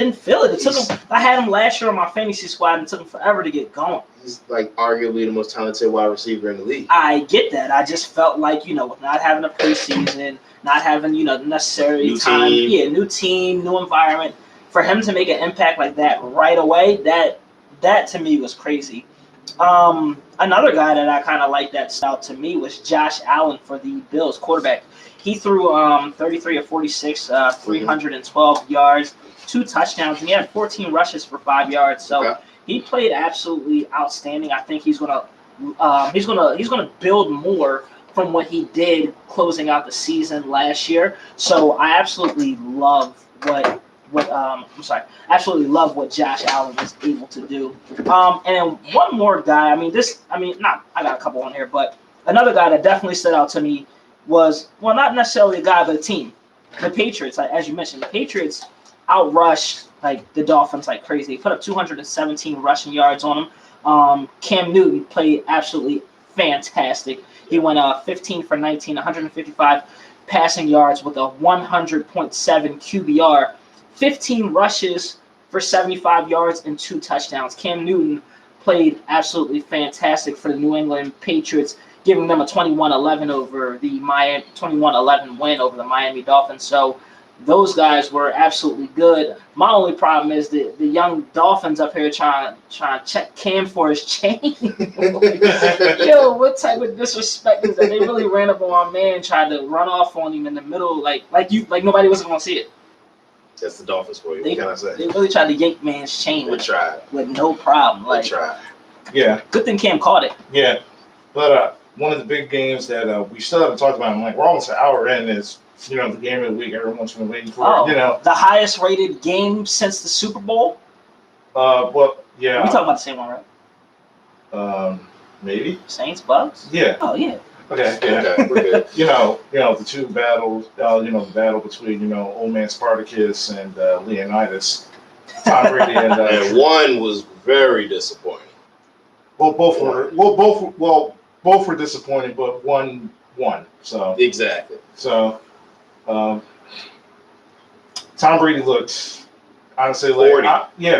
didn't feel it. It took him. I had him last year on my fantasy squad, and it took him forever to get going. He's like arguably the most talented wide receiver in the league. I get that. I just felt like, with not having a preseason, not having, necessary New time. team. Yeah, new team, new environment. For him to make an impact like that right away, that to me was crazy. Another guy that I kind of liked that stood out to me was Josh Allen for the Bills quarterback. He threw 33 of 46, 312 yards, 2 touchdowns, and he had 14 rushes for 5 yards. So he played absolutely outstanding. I think he's gonna build more from what he did closing out the season last year. So I absolutely love absolutely love what Josh Allen was able to do. And then one more guy. I got a couple on here, but another guy that definitely stood out to me was, well, not necessarily a guy, but a team. The Patriots, as you mentioned, the Patriots outrushed the Dolphins like crazy. They put up 217 rushing yards on them. Cam Newton played absolutely fantastic. He went 15 for 19, 155 passing yards with a 100.7 QBR, 15 rushes for 75 yards and 2 touchdowns. Cam Newton played absolutely fantastic for the New England Patriots, giving them a 21-11 over the 21-11 win over the Miami Dolphins. So those guys were absolutely good. My only problem is the young Dolphins up here trying to check Cam for his chain. Yo, what type of disrespect is that? They really ran up on my man and tried to run off on him in the middle, like nobody was gonna see it. That's the Dolphins for you. What can I say? They really tried to yank man's chain. They tried with no problem. They tried. Yeah. Good thing Cam caught it. Yeah, but one of the big games that we still haven't talked about, we're almost an hour in, is the game of the week everyone's been waiting for. The highest rated game since the Super Bowl. Well, yeah. We talking about the same one, right? Maybe. Saints Bucks. Yeah. Oh yeah. Okay. Yeah. Okay, we're good. The two battles. The battle between old man Spartacus and Leonidas. Tom Brady and one was very disappointing. Well, both were disappointing, but one won. So exactly. So, Tom Brady looked, honestly, 40.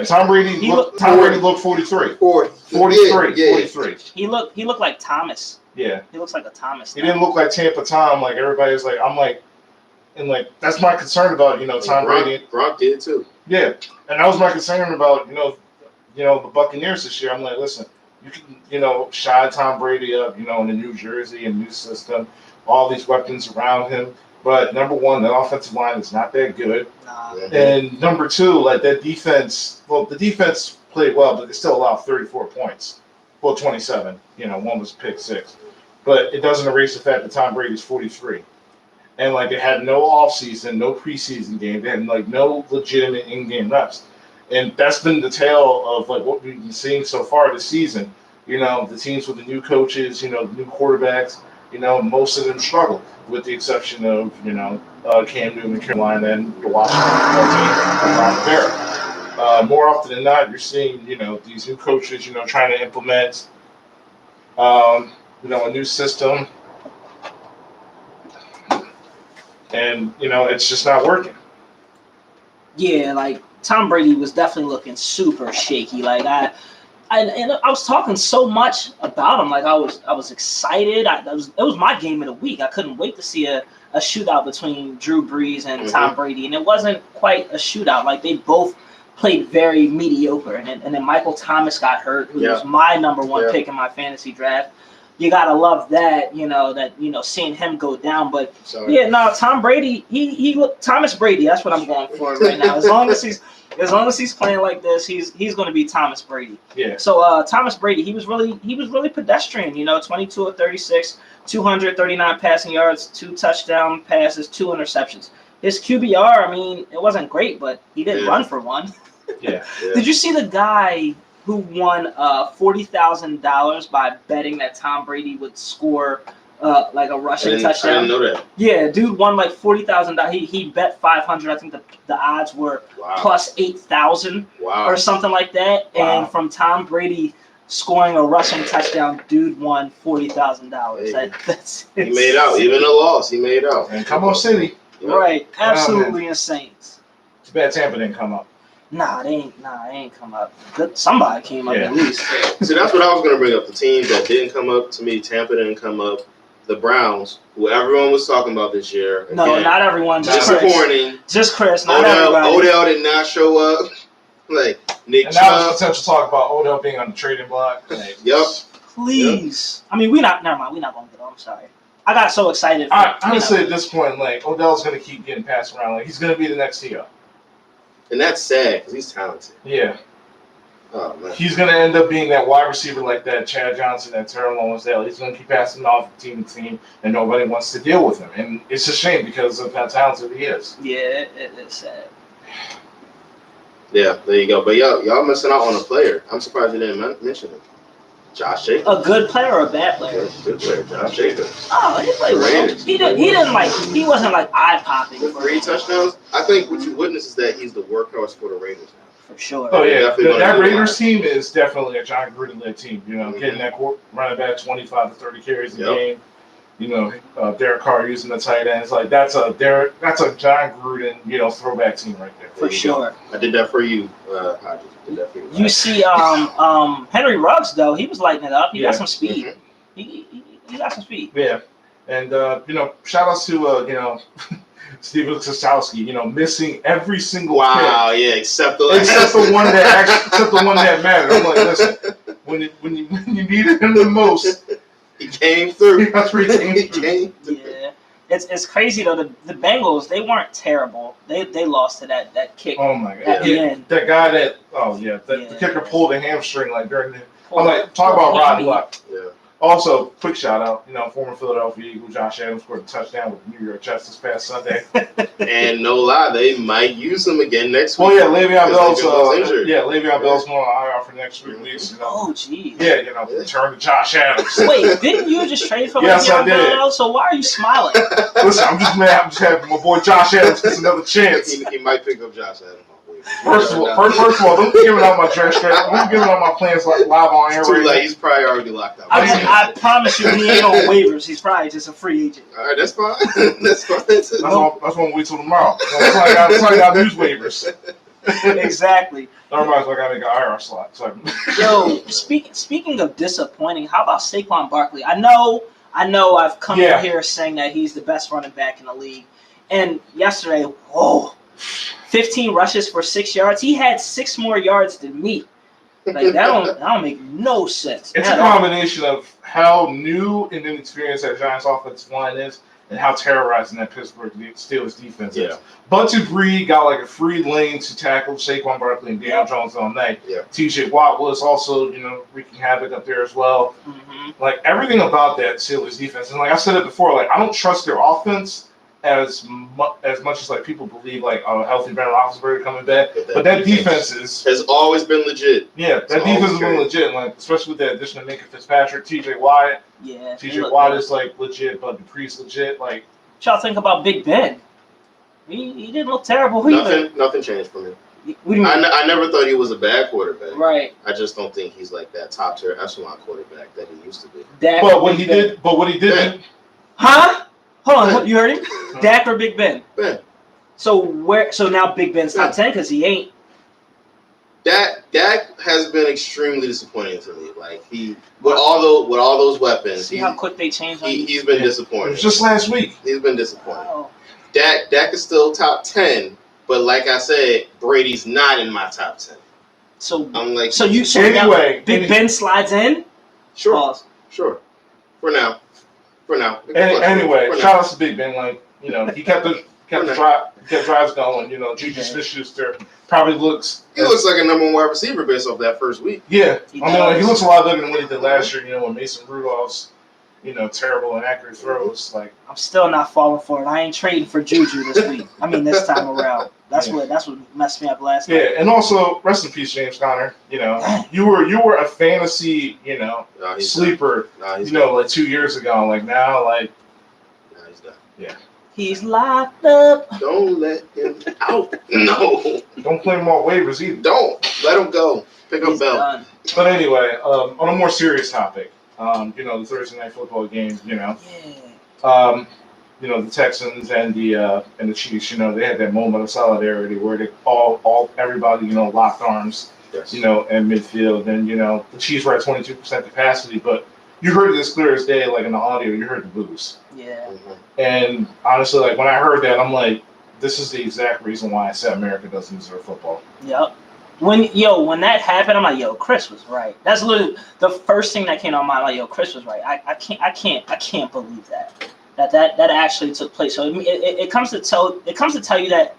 Tom Brady looked 43. 43. Yeah. 43. He looked like Thomas. Yeah. He looks like a Thomas. He didn't look like Tampa Tom. Like everybody was like, that's my concern about Tom Brady. Gronk did too. Yeah, and that was my concern about the Buccaneers this year. I'm like, listen, you can shine Tom Brady up, in the New Jersey and new system, all these weapons around him. But number one, the offensive line is not that good. Nah. And number two, that defense. Well, the defense played well, but they still allowed 34 points. Well, 27. One was pick 6, but it doesn't erase the fact that Tom Brady's 43. And they had no offseason, no preseason game. They had no legitimate in-game reps, and that's been the tale of what we've been seeing so far this season. The teams with the new coaches, the new quarterbacks. Most of them struggle, with the exception of Cam Newton in Carolina and the Washington football team, Ron Rivera. More often than not, you're seeing these new coaches trying to implement a new system. And, it's just not working. Yeah, Tom Brady was definitely looking super shaky. I was talking so much about him. I was excited. It was my game of the week. I couldn't wait to see a shootout between Drew Brees and Tom Brady. And it wasn't quite a shootout. They both played very mediocre. And then Michael Thomas got hurt, who was my number one pick in my fantasy draft. You gotta love that, seeing him go down. But Tom Brady, he looked Thomas Brady. That's what I'm going for right now. As long as he's playing like this, he's going to be Thomas Brady. Yeah. So Thomas Brady, he was really pedestrian. 22 of 36, 239 passing yards, 2 touchdown passes, 2 interceptions. His QBR, it wasn't great, but he did run for one. Yeah. Did you see the guy who won $40,000 by betting that Tom Brady would score a rushing touchdown? I didn't know that. Yeah, dude won $40,000. He bet 500. I think the odds were plus 8,000 or something like that. Wow. And from Tom Brady scoring a rushing touchdown, dude won $40,000. He made out. Even a loss, he made out. And come on, City. Right, absolutely insane. Too bad Tampa didn't come up. Nah, they ain't come up. Good, somebody came up at least. See, that's what I was going to bring up. The team that didn't come up, to me, Tampa didn't come up. The Browns, who everyone was talking about this year. Again, No, not everyone. Just Chris. disappointing. Just Chris, not everybody. Odell did not show up. Like, Nick And now there's potential talk about Odell being on the trading block. Yep. Please. Yep. I mean, never mind. We're not going to get on. I'm sorry. I got so excited. Honestly, at this point, like, Odell's going to keep getting passed around. Like, he's going to be the next T.O. And that's sad because he's talented. Yeah. Oh, man. He's going to end up being that wide receiver like that Chad Johnson, that Terrell Owens-Dale. He's going to keep passing off team to team, and nobody wants to deal with him. And it's a shame because of how talented he is. Yeah, it's sad. Yeah, there you go. But y'all missing out on a player. I'm surprised you didn't mention him. Josh Jacobs. A good player or a bad player? Good player, Josh Jacobs. Oh, he played well. He wasn't like eye popping. 3 touchdowns. I think what you witness is that he's the workhorse for the Raiders now. For sure. Oh yeah, that Raiders team is definitely a John Gruden-led team. You know, getting that running back 25 to 30 carries a game. You know, Derek Carr using the tight ends, like that's a John Gruden, throwback team right there. For sure. I did that for you, Hodges. Did that for you. You see, Henry Ruggs though, he was lighting it up. He got some speed. Mm-hmm. He got some speed. Yeah, and shout outs to Steven Gostkowski, missing every single kick. Yeah, except the one that mattered. I'm like, listen, when you needed him the most. He came through. That's where he came through. Yeah, it's crazy though. The Bengals, they weren't terrible. They lost to that kick. Oh my god! At the end. That guy the kicker pulled a hamstring like during the. I'm like, talk about Rod Luck. Yeah. Also, quick shout out, former Philadelphia Eagle Josh Adams scored a touchdown with the New York Jets this past Sunday. And no lie, they might use him again next week. Well, yeah, Le'Veon Bell's Le'Veon Bell's going on IR for the next 3 weeks. Oh, geez. Yeah, return to Josh Adams. Wait, didn't you just trade for Yes, I did. Bell? So why are you smiling? Listen, I'm just mad. I'm just happy my boy Josh Adams gets another chance. He might pick up Josh Adams. First of all, don't be giving out my trash. Don't be giving out my plans like live on air. Too late. He's probably already locked out. I promise you, he ain't on waivers. He's probably just a free agent. All right, that's fine. That's fine. That's why we wait till tomorrow. That's why I got news waivers. Exactly. Otherwise, I gotta make an IR slot. So Yo, speaking of disappointing, how about Saquon Barkley? I know. I've come in here saying that he's the best running back in the league, and yesterday, 15 rushes for 6 yards. He had 6 more yards than me. Like that don't make no sense. It's a combination of how new and inexperienced that Giants offensive line is, and how terrorizing that Pittsburgh Steelers defense is. But Dupree got like a free lane to tackle Saquon Barkley and Daniel Jones all night. Yeah. TJ Watt was also wreaking havoc up there as well. Mm-hmm. Like everything about that Steelers defense, and like I said it before, like I don't trust their offense as much as like people believe like a healthy Ben Roethlisberger coming back, but that defense has always been legit. Yeah, that defense has been legit, like especially with the addition of Minka Fitzpatrick, T.J. Watt. Yeah, T.J. Watt is like legit, but Dupree's legit. Like, what y'all think about Big Ben? He didn't look terrible. Nothing changed for me. I never thought he was a bad quarterback. Right. I just don't think he's like that top tier echelon quarterback that he used to be. But what he did. Huh? Hold on, you heard him? Dak or Big Ben? Ben. So now Big Ben's top 10 because he ain't. Dak has been extremely disappointing to me. Like with all those weapons. See how quick they changed. He's been disappointing. It was just last week. He's been disappointing. Oh. Dak is still top 10, but like I said, Brady's not in my top 10. So I'm like, Big Ben slides in. Sure. Pause. Sure. For now. Anyway, shout out to Big Ben. Like, he kept drives going. Juju Smith-Schuster probably looks. He looks like a number 1 wide receiver based off that first week. Yeah, he looks a lot better than what he did last year. When Mason Rudolph's, terrible inaccurate throws. Like, I'm still not falling for it. I ain't trading for Juju this week. I mean, this time around. That's what messed me up last night. Yeah, and also rest in peace, James Conner. You were a fantasy, sleeper. Like 2 years ago. Like now, he's done. Yeah. He's locked up. Don't let him out. No. Don't play him on waivers either. Don't let him go. Pick up Bell. Done. But anyway, on a more serious topic, the Thursday night football game. the Texans and the Chiefs, they had that moment of solidarity where they everybody, locked arms, Yes. in midfield. And, the Chiefs were at 22% capacity, but you heard it as clear as day, like in the audio, you heard the boos. Yeah. Mhm. And honestly, like when I heard that, I'm like, this is the exact reason why I said America doesn't deserve football. Yep. When that happened, I'm like, Chris was right. That's literally the first thing that came to my mind. Like, Chris was right. I can't believe that actually took place. So it comes to tell you that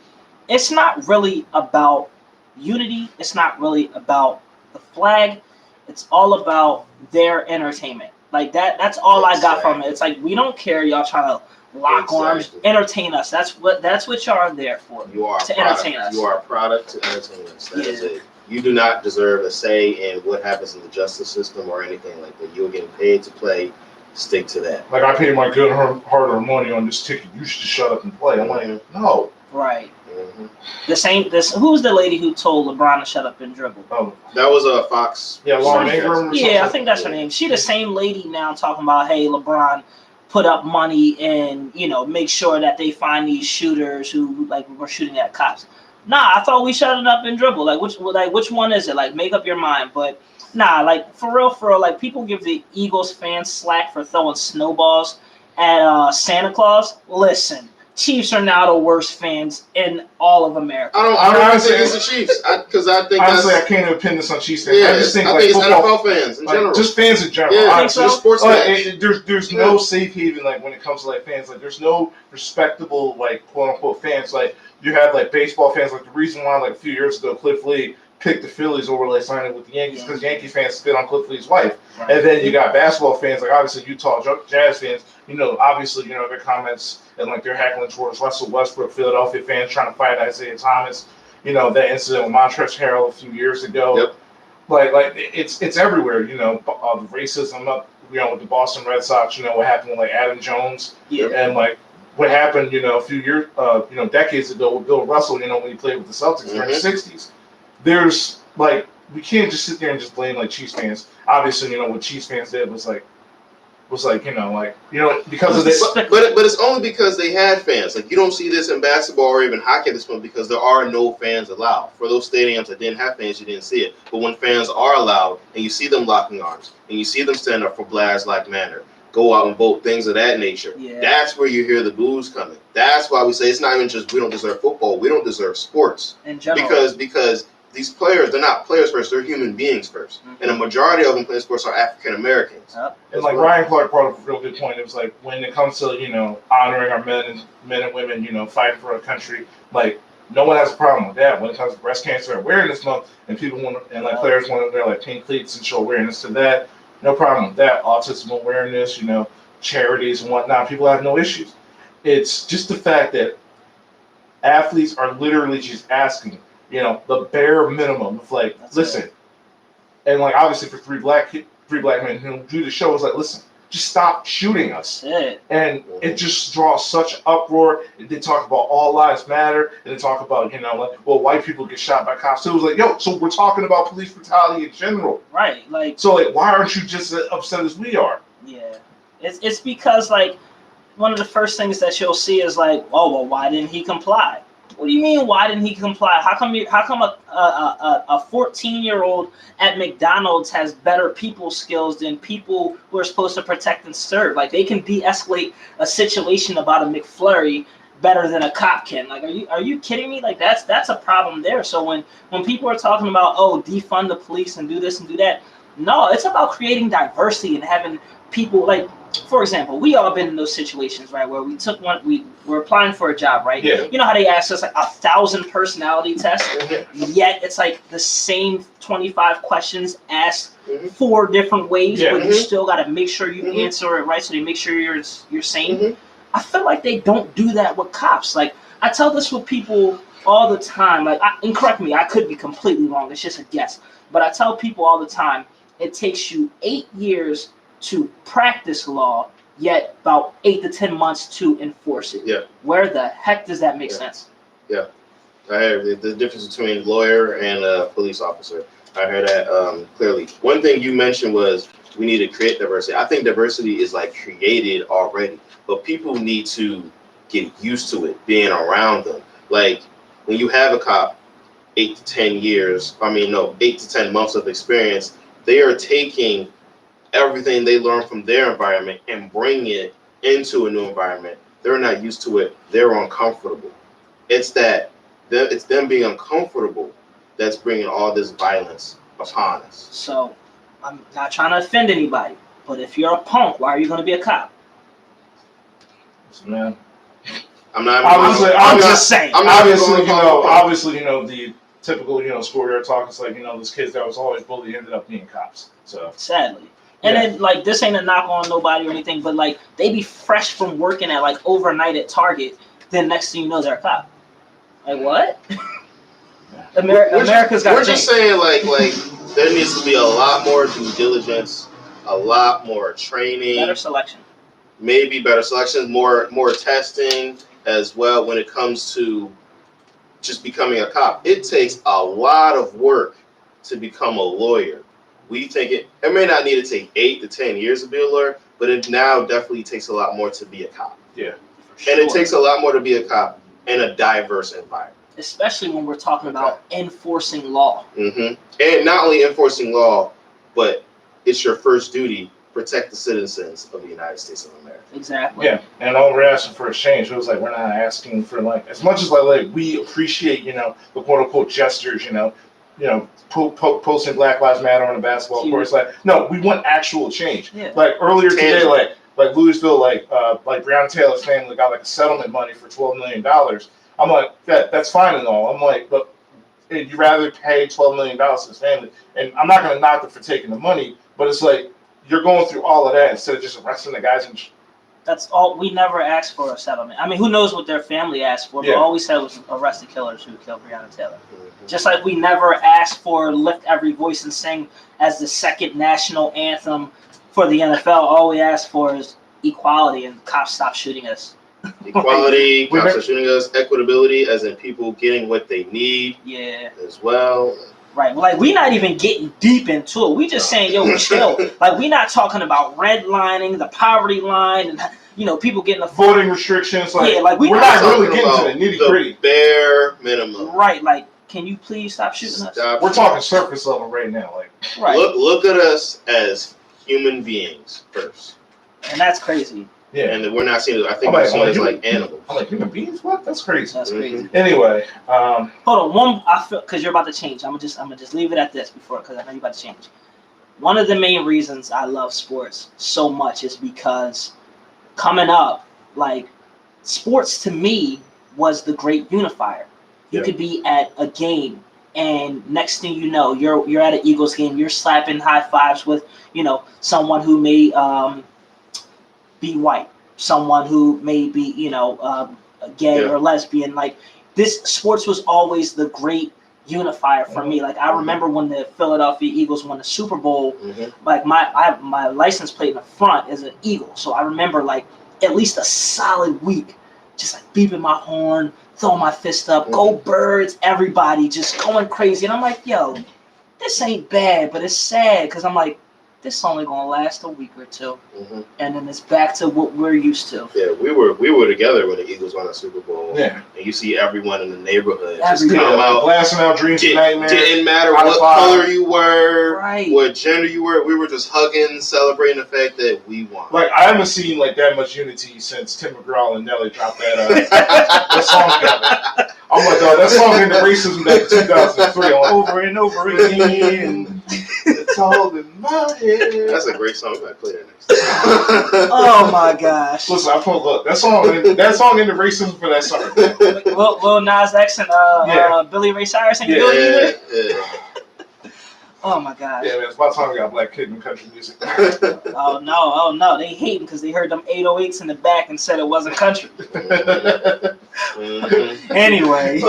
it's not really about unity. It's not really about the flag. It's all about their entertainment. Like that's all I got from it. It's like, we don't care. Y'all trying to lock arms, entertain us. That's what y'all are there for. You are to a product. entertain us. You are a product to entertain us. That is it. You do not deserve a say in what happens in the justice system or anything like that. You're getting paid to play. Stick to that. Like, I paid my good hard-earned money on this ticket. You should just shut up and play. I'm like, no. Right. Mm-hmm. Who was the lady who told LeBron to shut up and dribble? Oh, That was a Fox. yeah, Lauren Ingram or Yeah, I something? think that's her name. She the same lady now talking about, hey, LeBron, put up money and make sure that they find these shooters who were shooting at cops. Nah, I thought we shut it up and dribble. Which one is it? Like, make up your mind. But nah, like for real, like people give the Eagles fans slack for throwing snowballs at Santa Claus. Listen, Chiefs are now the worst fans in all of America. I don't think it's the Chiefs because I think honestly, I can't even pin this on Chiefs fans. Yeah, I just think it's football, NFL fans in general. just fans in general. Yeah, honestly. just sports fans. There's no safe haven when it comes to fans. There's no respectable quote unquote fans. You have baseball fans. The reason why a few years ago Cliff Lee picked the Phillies over signing with the Yankees because Yankee fans spit on Cliff Lee's wife. Right. And then you got basketball fans obviously Utah Jazz fans. Obviously their comments and they're heckling towards Russell Westbrook. Philadelphia fans trying to fight Isaiah Thomas. That incident with Montrezl Harrell a few years ago. Yep. It's everywhere. The racism up. With the Boston Red Sox. What happened with Adam Jones. Yeah. And what happened a few years decades ago with Bill Russell. When he played with the Celtics during the '60s. There's we can't just sit there and just blame Chiefs fans. Obviously, what Chiefs fans did was because of this. But it's only because they had fans. You don't see this in basketball or even hockey at this point because there are no fans allowed. For those stadiums that didn't have fans, you didn't see it. But when fans are allowed and you see them locking arms and you see them stand up for Black Lives Matter, go out and vote, things of that nature. Yeah. That's where you hear the boos coming. That's why we say it's not even just we don't deserve football. We don't deserve sports. In general. Because these players, they're not players first, they're human beings first. Mm-hmm. And a majority of them playing sports are African Americans. And Ryan Clark brought up a real good point. It was when it comes to, honoring our men and women, fighting for our country, no one has a problem with that. When it comes to Breast Cancer Awareness Month and people want to, and players want to wear pink cleats and show awareness to that, no problem with that. Autism awareness, charities and whatnot, people have no issues. It's just the fact that athletes are literally just asking, the bare minimum of listen, and obviously for three black men who do the show is listen, just stop shooting us. And it just draws such uproar. They talk about all lives matter, and they talk about white people get shot by cops. So it was so we're talking about police brutality in general, right? So why aren't you just as upset as we are? Yeah, it's because one of the first things that you'll see is oh well, why didn't he comply? What do you mean? Why didn't he comply? How come a 14-year-old at McDonald's has better people skills than people who are supposed to protect and serve? They can de-escalate a situation about a McFlurry better than a cop can. Are you kidding me? That's a problem there. So when people are talking about defund the police and do this and do that, no, it's about creating diversity and having people for example, we all been in those situations, right, where we're applying for a job, right? Yeah. You know how they ask us 1,000 personality tests, yet it's the same 25 questions asked 4 different ways, but you still got to make sure you answer it right, so they make sure you're sane. I feel like they don't do that with cops. I tell this with people all the time. And correct me, I could be completely wrong. It's just a guess, but I tell people all the time, it takes you 8 years to practice law, yet about 8 to 10 months to enforce it. Yeah. Where the heck does that make sense? Yeah. I heard the difference between lawyer and a police officer. I heard that clearly. One thing you mentioned was we need to create diversity. I think diversity is like created already, but people need to get used to it, being around them. Like when you have a cop, 8 to 10 years, 8 to 10 months of experience, they are taking everything they learn from their environment and bringing it into a new environment. They're not used to it. They're uncomfortable. It's them being uncomfortable that's bringing all this violence upon us. So I'm not trying to offend anybody, but if you're a punk, why are you going to be a cop? Man. I'm not. I'm just saying. Obviously, the typical, schoolyard talk is like, those kids that was always bullied ended up being cops. So sadly. And then, like, this ain't a knock on nobody or anything, but, like, they be fresh from working at, like, overnight at Target, then next thing you know, they're a cop. Like, what? America's got to change. We're just saying, like, there needs to be a lot more due diligence, a lot more training. Better selection. Maybe better selection, more testing as well when it comes to just becoming a cop. It takes a lot of work to become a lawyer. We think it may not need to take 8 to 10 years to be a lawyer, but it now definitely takes a lot more to be a cop. Yeah. Sure. And it takes a lot more to be a cop in a diverse environment. Especially when we're talking about enforcing law. Mm-hmm. And not only enforcing law, but it's your first duty, protect the citizens of the United States of America. Exactly. Yeah, and all we're asking for is change. It was like we're not asking for like as much as like we appreciate the quote unquote gestures, posting Black Lives Matter on the basketball court. It's like no, we want actual change. Yeah. Like earlier today, like Louisville, like Breonna Taylor's family got like a settlement money for $12 million. I'm like that's fine and all. I'm like, but you'd rather pay $12 million to his family, and I'm not gonna knock them for taking the money, but it's like you're going through all of that instead of just arresting the guys and. That's all. We never asked for a settlement. I mean, who knows what their family asked for? But all we said was arrest the killers who killed Breonna Taylor. Mm-hmm. Just like we never asked for lift every voice and sing as the second national anthem for the NFL. All we asked for is equality and cops stop shooting us. Equality, cops are shooting us. Equitability, as in people getting what they need. Yeah. As well. Right. Like, we're not even getting deep into it. We just saying, yo, chill. Like, we're not talking about redlining, the poverty line, and, people getting the voting restrictions. Like, we're not really getting to the nitty-gritty. The bare minimum. Right. Like, can you please stop shooting us? We're talking surface level right now. Like, right. Look at us as human beings first. And that's crazy. Yeah. And we're not seeing it. I think we're seeing it like animals. I'm like, human beings? What? That's crazy. That's crazy. Anyway. Hold on. I feel, because you're about to change. I'm gonna just leave it at this because I know you're about to change. One of the main reasons I love sports so much is because coming up, like, sports to me was the great unifier. You could be at a game, and next thing you know, you're at an Eagles game. You're slapping high fives with someone who may be white, someone who may be gay or lesbian. Like, this sports was always the great unifier for me. Like, I remember when the Philadelphia Eagles won the Super Bowl. Mm-hmm. Like, my license plate in the front is an Eagle, so I remember like at least a solid week just like beeping my horn, throwing my fist up, go Birds, everybody just going crazy. And I'm like, yo, this ain't bad, but it's sad because I'm like, this is only gonna last a week or two, and then it's back to what we're used to. Yeah, we were together when the Eagles won the Super Bowl. Yeah, and you see everyone in the neighborhood just come out, blasting out dreams and nightmares. Didn't matter what color you were, right, what gender you were. We were just hugging, celebrating the fact that we won. Like, I haven't seen like that much unity since Tim McGraw and Nelly dropped that song together. I'm like, dog, that song ended racism back in 2003 over and over again. It's all in my head. That's a great song. I play that next time. Oh my gosh! Listen, look, that song ended racism for that summer. Lil Nas X and Billy Ray Cyrus and yeah. Oh my gosh! Yeah, man, it's about time we got black kid in country music. Oh no, they hating because they heard them 808s in the back and said it wasn't country. Anyway,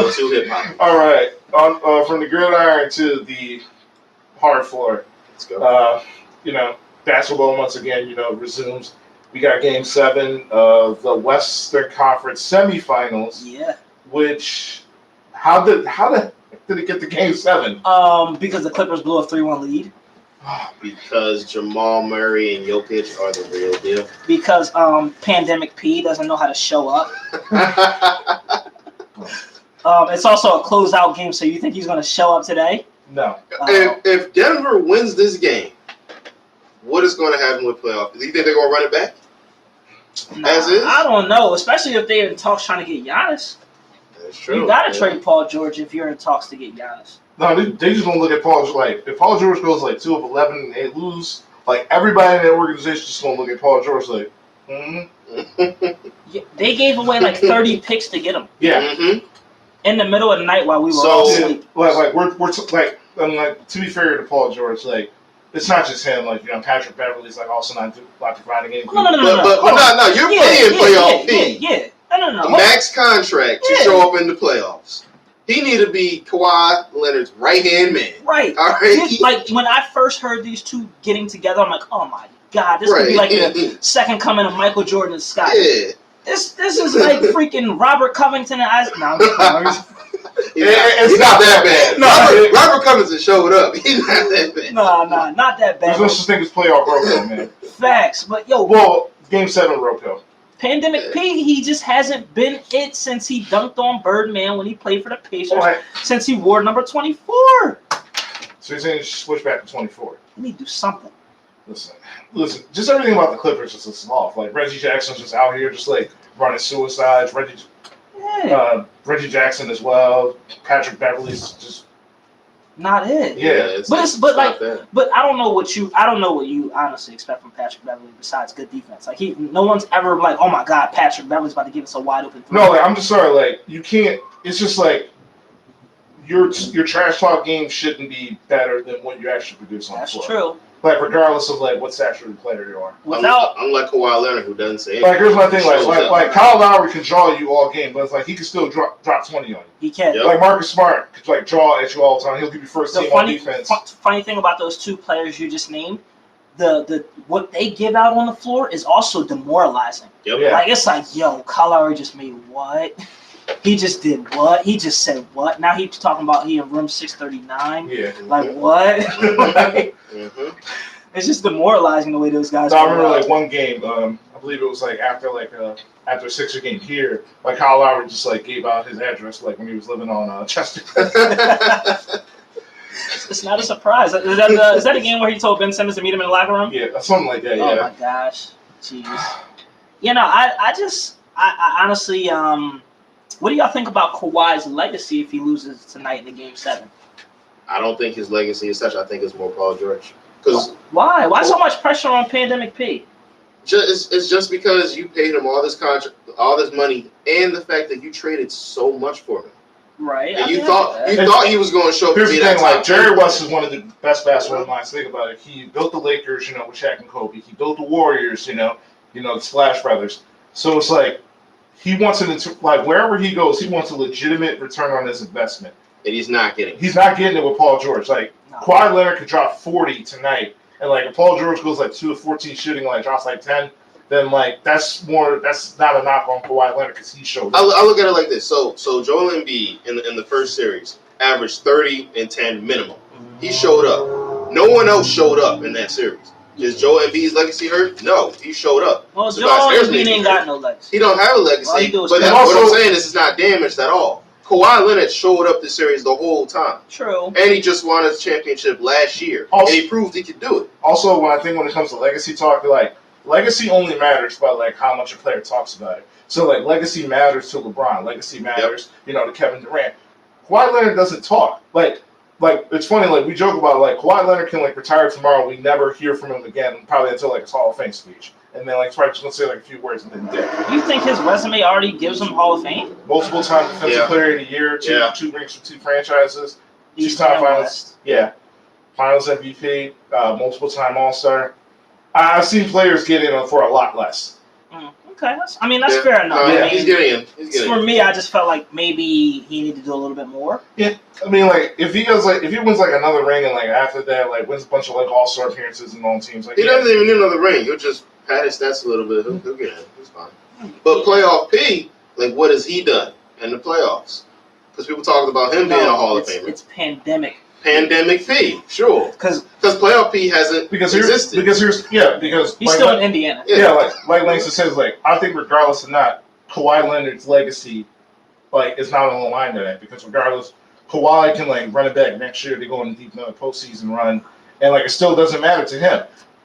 all right, from the gridiron to the hard floor. Let's go. Basketball once again, resumes. We got Game 7 of the Western Conference semifinals. Yeah. Which How the heck did it get to Game 7? Because the Clippers blew a 3-1 lead. Because Jamal Murray and Jokic are the real deal. Because Pandemic P doesn't know how to show up. It's also a closeout game, so you think he's going to show up today? No. If Denver wins this game, what is going to happen with playoff? Do you think they're going to run it back? As is? I don't know, especially if they're in talks trying to get Giannis. That's true. You got to trade Paul George if you're in talks to get Giannis. No, they just don't look at Paul. Like, if Paul George goes like 2 of 11 and they lose, like everybody in that organization just gonna look at Paul George like, Yeah, they gave away like 30 picks to get him yeah. Mm-hmm. in the middle of the night while we were So- all Yeah, asleep. like we're like, I'm like, to be fair to Paul George, like it's not just him. Like, you know, Patrick Beverly's like also not providing anything. No. But no, you're playing playoff P. Yeah. No. Max contract to Yeah. show up in the playoffs. He need to be Kawhi Leonard's right-hand man. Right. All right? Like when I first heard these two getting together, I'm like, oh my God, this could be like the second coming of Michael Jordan and Scott. Yeah. This is like freaking Robert Covington and Isaac. No, I'm just kidding. He's not that bad. No, Robert Covington showed up. He's not that bad. No, not that There's bad. no such thing as playoff Rocco, man. Facts, but yo, Well, Game 7 Rocco. Pandemic P, he just hasn't been it since he dunked on Birdman when he played for the Pacers. All right. Since he wore number 24. So you're saying you should switch back to 24? He need to do something. Listen. Just everything about the Clippers is just off. Like Reggie Jackson's just out here, just like running suicides. Yeah, Reggie Jackson as well. Patrick Beverly's just not it. yeah. But not that. But I don't know what you honestly expect from Patrick Beverly besides good defense. Like no one's ever like, oh my God, Patrick Beverly's about to give us a wide open three. No, like, I'm just sorry. Like you can't. It's just like your trash talk game shouldn't be better than what you actually produce on That's the floor. true. Like regardless of like what statutory player you are. Without Unlike Kawhi Leonard, who doesn't say Like here's my thing. Shows up. Like Kyle Lowry can draw you all game, but it's like he can still drop 20 on you. he can. Yep. Like Marcus Smart could like draw at you all the time. He'll give you first The team on defense. funny thing about those two players you just named, the what they give out on the floor is also demoralizing. Yep. Yeah. Like it's like, yo, Kyle Lowry just made what? He just did what? He just said what? Now he's talking about he in room 639. Yeah. Like what? Like, Mm-hmm. it's just demoralizing the way those guys. So I play remember out. like one game. I believe it was like after a Sixer game here. Like Kyle Lowry just like gave out his address like when he was living on Chester. It's not a surprise. Is that a game where he told Ben Simmons to meet him in the locker room? Yeah, something like that. Oh Yeah. my gosh, jeez. You know, I honestly, what do y'all think about Kawhi's legacy if he loses tonight in the Game 7? I don't think his legacy is such. I think it's more Paul George. Because Why? Why so much pressure on Pandemic P? it's just because you paid him all this contract, all this money, and the fact that you traded so much for him. Right. And I you mean, thought he was going to show up. Here's to the be that thing, like top Jerry player. West is one of the best basketball minds. Think about it. He built the Lakers, you know, with Shaq and Kobe. He built the Warriors, you know, the Splash Brothers. So it's like he wants it like wherever he goes, he wants a legitimate return on his investment. And he's not getting it. He's not getting it with Paul George. Like no. Kawhi Leonard could drop 40 tonight, and like if Paul George goes like 2 of 14 shooting, like drops like 10, then like that's not a knock on Kawhi Leonard because he showed up. I look at it like this. So Joel Embiid in the first series averaged 30 and 10 minimum. He showed up. No one else showed up in that series. Is Joel Embiid's legacy hurt? No, he showed up. Well, So Joel Tobias Harris Embiid may be ain't hurt. got no legacy. He don't have a All legacy. he do is But play. what I'm saying is it's not damaged at all. Kawhi Leonard showed up this series the whole time. True. And he just won his championship last year. Also- And he proved he could do it. Also, when it comes to legacy talk, like legacy only matters by like how much a player talks about it. So like legacy matters to LeBron, legacy matters, to Kevin Durant. Kawhi Leonard doesn't talk. Like it's funny, like we joke about it, like Kawhi Leonard can like retire tomorrow, we never hear from him again, probably until like his Hall of Fame speech. And then like he's probably just gonna say like a few words and then dip. You think his resume already gives him Hall of Fame? Multiple time defensive Yeah. player of the year, two Yeah. rings from 2 franchises. East Two-time and finals. West. Yeah. Finals MVP, multiple time All-Star. I've seen players get in for a lot less. Okay, that's Yeah. fair enough. No, I mean, he's getting in. He's getting for in. me, I just felt like maybe he needed to do a little bit more. I mean, like if he wins like another ring and like after that like wins a bunch of like All-Star appearances and on teams, like He doesn't even need another ring. You'll just pat his stats a little bit. He'll get in. He's fine. But playoff P, like what has he done in the playoffs? because people talked about him being a Hall of Famer. It's pandemic. Pandemic P, sure. Because playoff P hasn't existed. Because he's still in Indiana. Yeah, like Langston says, like I think regardless of not Kawhi Leonard's legacy, like is not on the line tonight. Because regardless, Kawhi can like run it back next year. They go on a deep another postseason run, and like it still doesn't matter to him.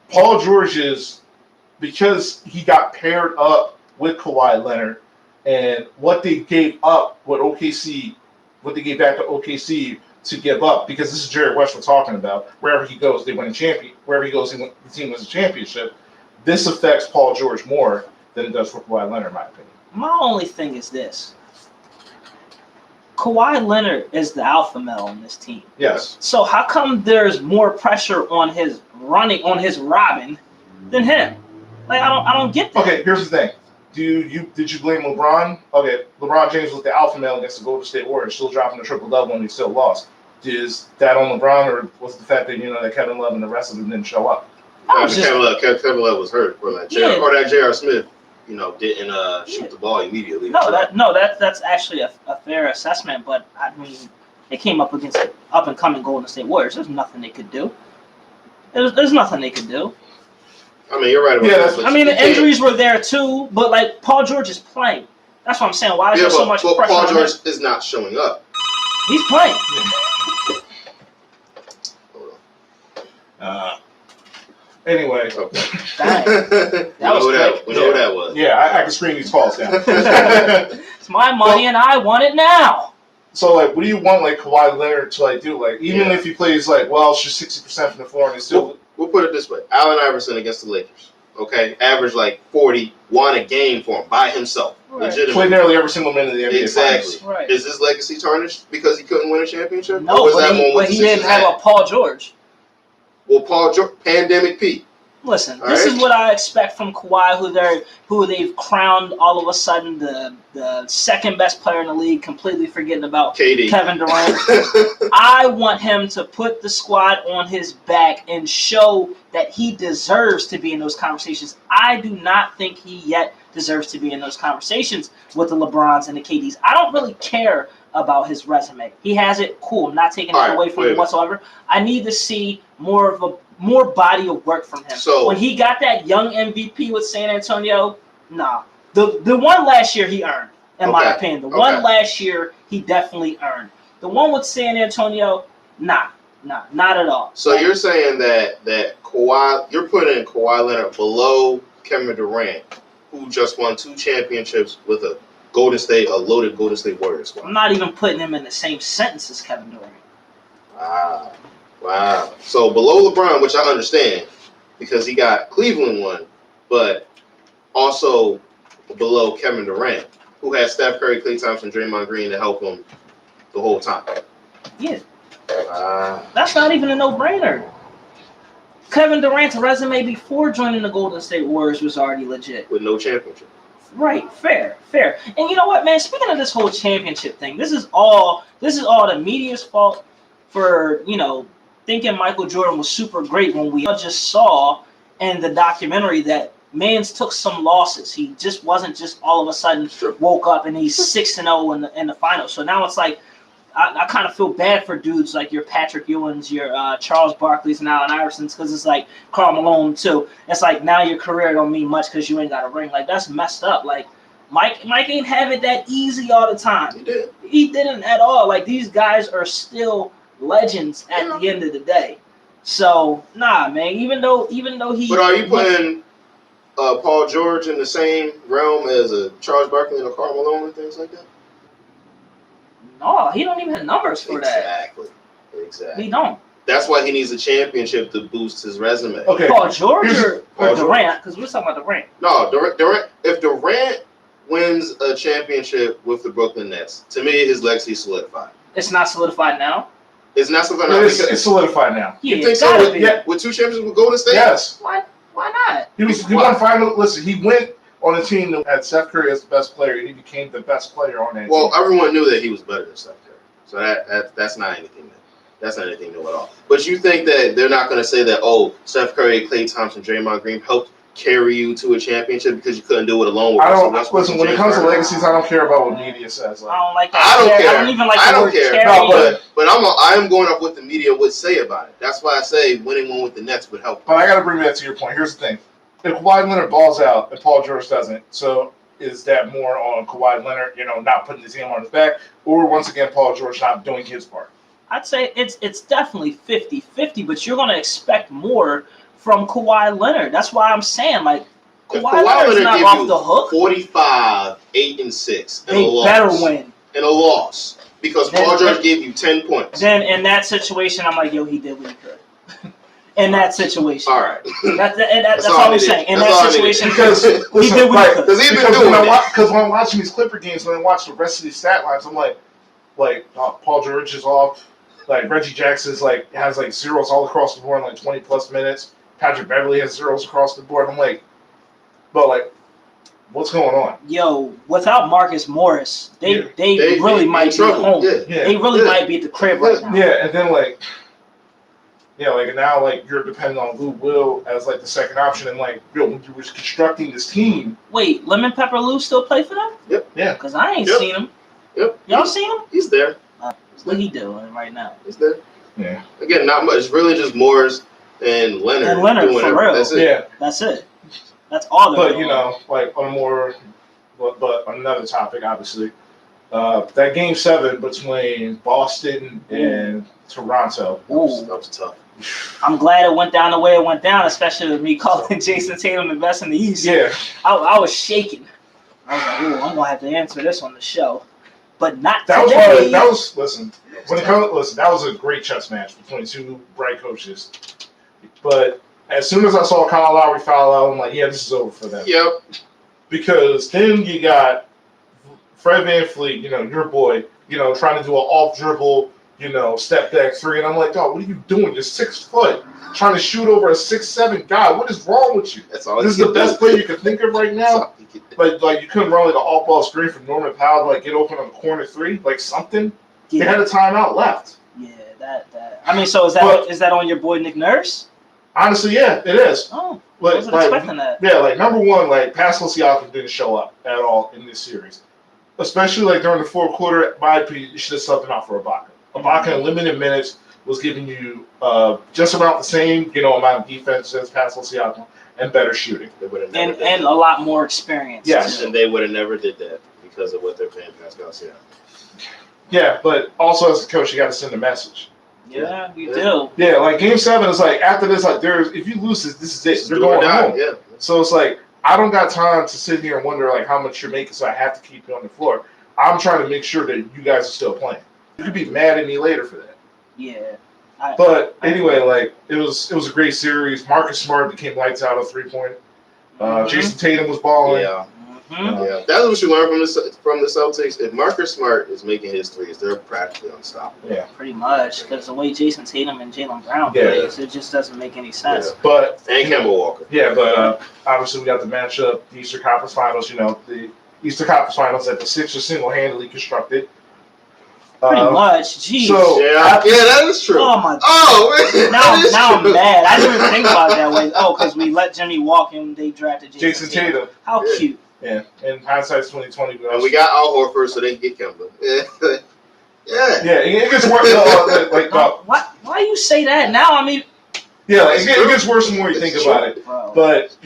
Paul George is because he got paired up with Kawhi Leonard, and what they gave up, what they gave back to OKC. To give up because this is Jerry West we're talking about. Wherever he goes, they win a champion. Wherever he goes, the team wins a championship. This affects Paul George more than it does for Kawhi Leonard, in my opinion. My only thing is this: Kawhi Leonard is the alpha male on this team. Yes. So how come there's more pressure on his Robin than him? Like I don't get that. Okay, here's the thing. Did you blame LeBron? Okay, LeBron James was the alpha male against the Golden State Warriors, still dropping a triple double and he still lost. Is that on LeBron, or was the fact that that Kevin Love and the rest of them didn't show up? Kevin Love was hurt, or that J.R. Smith, didn't shoot the ball immediately. That's actually a fair assessment. But I mean, they came up against up and coming Golden State Warriors. There's nothing they could do. There's nothing they could do. I mean, you're right about that. I mean, the injuries were there too, but like Paul George is playing. That's what I'm saying. Why is there so much pressure? Paul George is not showing up. He's playing. Anyway. Okay. That we know what that was. Yeah, I can screen these calls down. It's my money and I want it now. So, like, what do you want, like, Kawhi Leonard to, like, do? Like, even if he plays, like, just 60% from the floor and he's still... We'll put it this way. Allen Iverson against the Lakers, okay? Averaged, like, 40, won a game for him by himself. Right. Legitimately. Played nearly every single minute of the NBA Exactly. Finals. Right. Is his legacy tarnished because he couldn't win a championship? No, but he didn't have a Paul George. Well, Paul George, Pandemic P. Listen, this is what I expect from Kawhi, who they've crowned all of a sudden the second best player in the league, completely forgetting about KD. Kevin Durant. I want him to put the squad on his back and show that he deserves to be in those conversations. I do not think he yet deserves to be in those conversations with the LeBrons and the KDs. I don't really care about his resume. He has it, cool. I'm not taking it away from him whatsoever. I need to see more body of work from him. So when he got that young MVP with San Antonio, nah. The one last year he earned, in my opinion. The one last year he definitely earned. The one with San Antonio, not at all. So you're saying that Kawhi, you're putting Kawhi Leonard below Kevin Durant, who just won 2 championships with a loaded Golden State Warriors squad. I'm not even putting him in the same sentence as Kevin Durant. Wow. So below LeBron, which I understand because he got Cleveland one, but also below Kevin Durant, who had Steph Curry, Klay Thompson, Draymond Green to help him the whole time. Yeah. That's not even a no-brainer. Kevin Durant's resume before joining the Golden State Warriors was already legit. With no championship. Right, fair. And you know what, man? Speaking of this whole championship thing, this is all the media's fault for, thinking Michael Jordan was super great when we just saw in the documentary that Mans took some losses. He just wasn't just all of a sudden woke up and he's 6-0 in the finals. So now it's like I kind of feel bad for dudes like your Patrick Ewings, your Charles Barkley's, and Allen Iverson's, because it's like Karl Malone too. It's like now your career don't mean much because you ain't got a ring. Like that's messed up. Like Mike ain't have it that easy all the time. He didn't at all. Like these guys are still legends at the end of the day. So nah, man. Even though he. But are you putting Paul George in the same realm as a Charles Barkley and a Karl Malone and things like that? No, he don't even have numbers for that. Exactly. He don't. That's why he needs a championship to boost his resume. Okay. Paul George or Durant? Because we're talking about Durant. No, Durant. If Durant wins a championship with the Brooklyn Nets, to me, his legacy is solidified. It's not solidified now. It's not solidified now. It's solidified now. You think so? With 2 championships with Golden State? Yes. Why not? He won final. Listen, he went on a team that had Steph Curry as the best player, and he became the best player on that team. Well, everyone knew that he was better than Steph Curry, so that's not anything new. That's not anything new at all. But you think that they're not going to say that, Steph Curry, Klay Thompson, Draymond Green helped carry you to a championship because you couldn't do it alone with I Russell don't Westbrook listen and when it James comes to Harden. legacies. I don't care about what media says. I Like, don't like that. I don't care. I don't even like I the don't word care. carry. No, But I am going off what the media would say about it. That's why I say winning one with the Nets would help. but I got to bring that to your point. Here's the thing: if Kawhi Leonard balls out and Paul George doesn't, so is that more on Kawhi Leonard, not putting the team on his back, or once again Paul George not doing his part? I'd say it's definitely 50-50, but you're going to expect more from Kawhi Leonard. That's why I'm saying, like, If Kawhi Leonard's not give off you the hook. 45, 8-6, and a They loss, better win. and a loss because Then- Paul George gave you 10 points. Then in that situation, I'm like, yo, he did what he could. In that situation. All right. That's all I'm saying. In That's all that I needed. situation, Because he did what he could. Because he's been Because doing when, that. because when I'm watching these Clipper games, when I watch the rest of these stat lines, I'm like Paul George is off. Like Reggie Jackson's has zeros all across the board in 20 plus minutes. Patrick Beverly has zeros across the board. I'm like, but what's going on? Yo, without Marcus Morris, they They really in might be trouble. home. Yeah. Yeah, They really might be at the crib right now. yeah, and then now you're depending on Lou Will as the second option, and when you were constructing this team. Wait, Lemon Pepper Lou still play for them? Yep. Yeah. Because I ain't Yep. seen him. Yep. Y'all seen him? He's there. What he doing right now? He's there. Yeah. Again, not much. It's really just Morris and Leonard. And Leonard, doing for everything. real. That's it. Yeah, That's it. That's all they're but doing. on a more, but on another topic, obviously, that game 7 between Boston and Toronto. Ooh. That was tough. I'm glad it went down the way it went down, especially with me calling Jason Tatum the best in the East. Yeah, I was shaking. I was like, ooh, I'm going to have to answer this on the show. But not that today. that was a great chess match between two bright coaches. But as soon as I saw Kyle Lowry foul out, I'm like, yeah, this is over for them. Yep. Because then you got Fred VanVleet, your boy, trying to do an off dribble, step back 3, and I'm like, dog, what are you doing? You're 6 foot, trying to shoot over a 6'7" guy. What is wrong with you? That's all. This is the best play you can think of right now. Like you couldn't run an off-ball screen from Norman Powell to get open on the corner 3, something. They had a timeout left. Yeah, that. I mean, so is that on your boy Nick Nurse? Honestly, yeah, it is. Oh, I But wasn't expecting that. yeah, number one, Pascal Siakam didn't show up at all in this series, especially during the fourth quarter. In my opinion, you should have subbed him out for Ibaka. Ibaka in limited minutes was giving you just about the same amount of defense as Pascal Siakam and better shooting. They would have never did And that. a lot more experience. Yes. too. And they would have never did that because of what they're paying Pascal Siakam. Yeah, but also as a coach, you got to send a message. Yeah, you do. Yeah, Game 7 is after this, if you lose this is it. You're Do or going die, home. Yeah. So it's I don't got time to sit here and wonder how much you're making, so I have to keep you on the floor. I'm trying to make sure that you guys are still playing. You could be mad at me later for that. Yeah. But anyway, it was a great series. Marcus Smart became lights out of 3-point. Jason Tatum was balling. Yeah. Mhm. Yeah. That's what you learn from the Celtics. If Marcus Smart is making his threes, they're practically unstoppable. Yeah. Pretty much, because the way Jason Tatum and Jaylen Brown Yeah. plays, it just doesn't make any sense. But And Kemba Walker. yeah, but obviously we got the matchup, the Eastern Conference Finals. The Eastern Conference Finals that the Sixers single-handedly constructed. Pretty much. Jeez. So Yeah, that is true. Oh my. Oh, man. Now that is I'm true. mad. I didn't even think about it that way. Oh, because we let Jimmy walk and they drafted Jason Tatum. How Yeah. cute. Yeah, in hindsight's 2020. And we got Al Horford, so they can get Kemba. Yeah. Yeah, it gets worse. Why you say that now? I mean, It gets worse the more you think It's about true. it. bro. But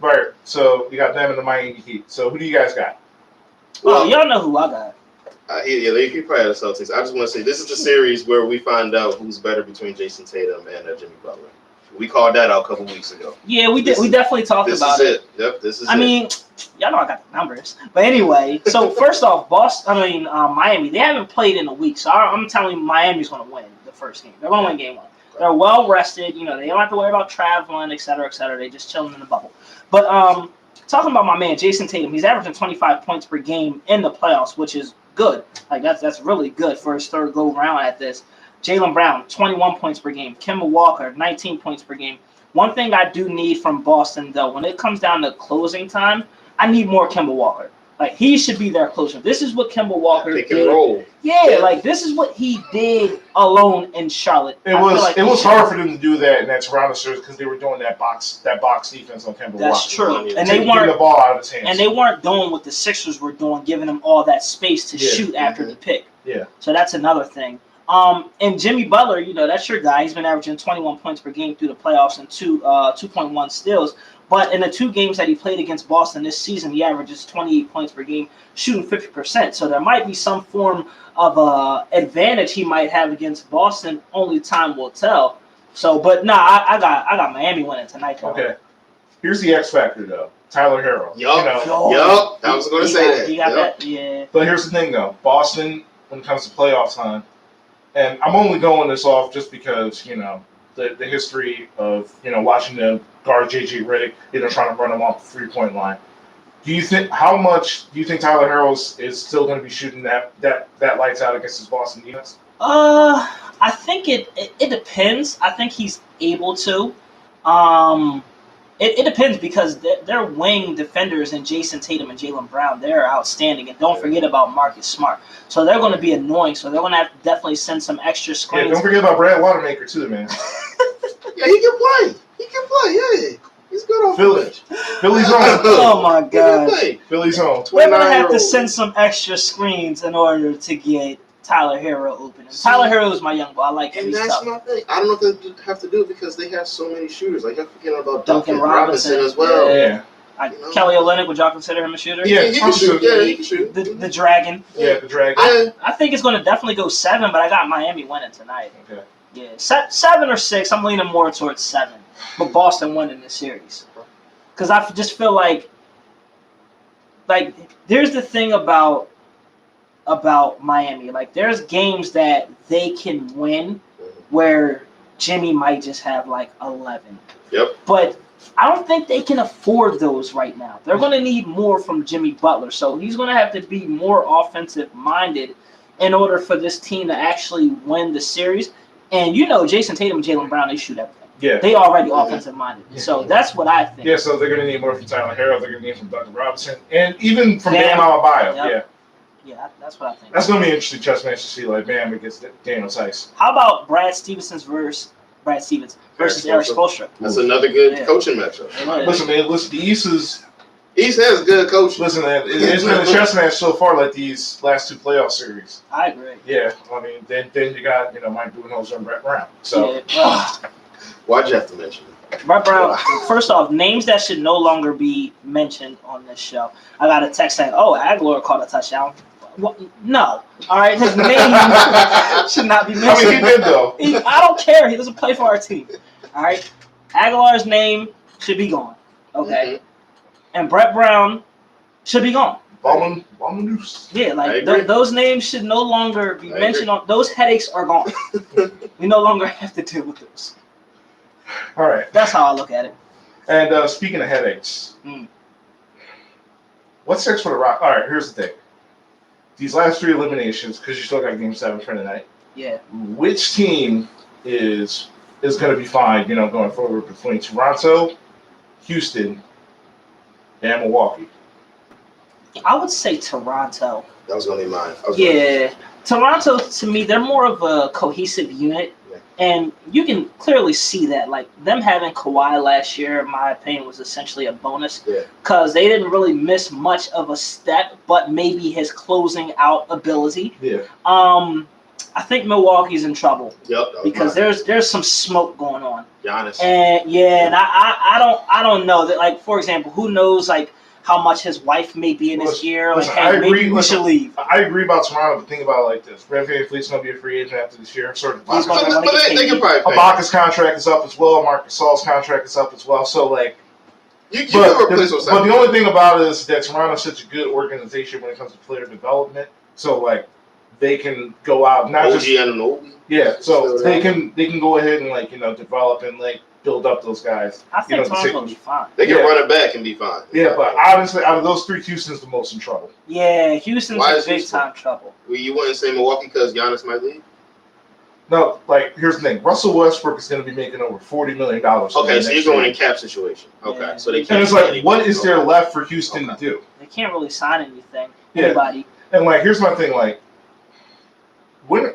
right. So you got them and the Miami Heat. So who do you guys got? Well, y'all know who I got. He probably had the Celtics. I just want to say this is the series where we find out who's better between Jason Tatum and Jimmy Butler. We called that out a couple weeks ago. Yeah, we did. We definitely talked This about is it. it. Yep, this is I it. mean, y'all know I got the numbers. But anyway, so first off, Miami, they haven't played in a week. So I'm telling you, Miami's going to win the first game. They're going to win game 1. They're well rested. They don't have to worry about traveling, et cetera, et cetera. They're just chilling in the bubble. But talking about my man, Jason Tatum, he's averaging 25 points per game in the playoffs, which is good. That's really good for his third go round at this. Jaylen Brown, 21 points per game. Kemba Walker, 19 points per game. One thing I do need from Boston, though, when it comes down to closing time, I need more Kemba Walker. Like he should be their closer. This is what Kemba Walker Pick and did. roll. Yeah, like this is what he did alone in Charlotte. It was hard for them to do that in that Toronto series because they were doing that box defense on Kemba Walker. That's true, And and they Getting weren't the ball out of his hands. and they weren't doing what the Sixers were doing, giving him all that space to Yeah. shoot after the pick. Yeah. So that's another thing. And Jimmy Butler, you know, that's your guy. He's been averaging 21 points per game through the playoffs and 2.1 steals. But in the 2 games that he played against Boston this season, he averages 28 points per game, shooting 50%. So there might be some form of advantage he might have against Boston. Only time will tell. So, but I got Miami winning tonight. Though. Okay. Here's the X factor though. Tyler Hero. Yup. You know, Yup. I was going to say that. He got Yup. that. Yeah. but here's the thing though. Boston, when it comes to playoff time, and I'm only going this off just because, you know, the history of, you know, watching them guard JJ Redick, you know, trying to run him off the 3-point line. How much do you think Tyler Hero is still going to be shooting that lights out against his Boston defense? I think it depends. I think he's able to. It depends because their wing defenders and Jason Tatum and Jaylen Brown, they're outstanding. And don't forget about Marcus Smart. So they're going to be annoying. So they're going to have to definitely send some extra Yeah, screens. don't forget about Brad Wanamaker too, man. Yeah, he can play. Yeah. He's good on Philly. bench. Philly's on. Oh my He can God. play. Philly's on. We're going to have to 29-year-old. send some extra screens in order to get Tyler Hero open. And Tyler Hero is my young boy. I like him. And He's that's tough. my thing. I don't know if they have to do it because they have so many shooters. Like, I'm forgetting about Duncan Duncan Robinson as well. Yeah. Kelly Olynyk, would y'all consider him a shooter? Yeah. He can shoot. Yeah, he can shoot. The Dragon. Yeah, the Dragon. Yeah. I think it's going to definitely go 7, but I got Miami winning tonight. Okay. Yeah, 7 or 6. I'm leaning more towards 7, but Boston winning this series because I just feel like there's the thing about Miami. Like there's games that they can win where Jimmy might just have like 11. Yep. But I don't think they can afford those right now. They're going to need more from Jimmy Butler. So he's going to have to be more offensive minded in order for this team to actually win the series. And you know, Jason Tatum and Jaylen Brown, they shoot everything. Yeah. They already offensive minded. So that's what I think. Yeah, so they're going to need more from Tyler Hero. They're going to need from Duncan Robinson. And even from Bam. Bam Adebayo. Yep. Yeah. Yeah, that's what I think. That's going to be an interesting chess match to see, like, Bam against Daniel Tice. How about Brad Stevens versus Eric Spoelstra? That's another good Yeah. coaching matchup. Yeah. Listen, man, the East is... East has good coaching. Listen, man, it's been a chess match so far, like these last 2 playoff series. I agree. Yeah, I mean, then you got, you know, Mike Budenholzer and Brett Brown. So, Yeah. Why'd you have to mention it? Brett Brown, first off, names that should no longer be mentioned on this show. I got a text saying, "Oh, Aguilar caught a touchdown." Well, no, all right, his name should not be I mentioned. mean, he did, though. I don't care. He doesn't play for our team. All right, Aguilar's name should be gone. Okay, and Brett Brown should be gone. Ballman Deuce. Yeah, I like agree. those names should no longer be I mentioned. On those headaches are gone. We no longer have to deal with those. All right. That's how I look at it. And speaking of headaches, what's next for the Rock? All right, here's the thing. These last 3 eliminations, because you still got Game 7 for tonight. Yeah. Which team is going to be fine, you know, going forward between Toronto, Houston, and Milwaukee? I would say Toronto. That was going to be mine. Yeah. Toronto, to me, they're more of a cohesive unit. Yeah. And you can clearly see that. Like, them having Kawhi last year, in my opinion, was essentially a bonus. Yeah. Because they didn't really miss much of a step, but maybe his closing out ability. Yeah. I think Milwaukee's in trouble. Yep. That was Because mine. there's some smoke going on. Giannis. And I don't know that, like, for example, who knows like how much his wife may be in his ear, like, listen, hey, I agree. maybe we Listen, should leave. I agree about Toronto, but think about it like this. Red VanVleet's going to be a free agent after this year. Sort of. He's but gonna they can probably pay. Ibaka's contract is up as well. Marcus Gasol's contract is up as well. So, like, You can replace those. but the only thing about it is that Toronto's such a good organization when it comes to player development. So, like, they can go out not OG just Anunoby. yeah. So So, they can go ahead and, like, you know, develop and, like, build up those guys. I think you know, Toronto will be fine. They can Yeah. run it back and be fine. Yeah, but honestly, out of those 3, Houston's the most in trouble. Yeah, Houston's Why in is big Houston? time trouble. Well, you wouldn't say Milwaukee because Giannis might leave? No, like, here's the thing. Russell Westbrook is going to be making over $40 million. Okay, so you're going in cap situation. Okay, Yeah. so they And can't. And it's do like, anything. what is there left for Houston to do? They can't really sign anything. Yeah. Anybody. And like, here's my thing. Like, when are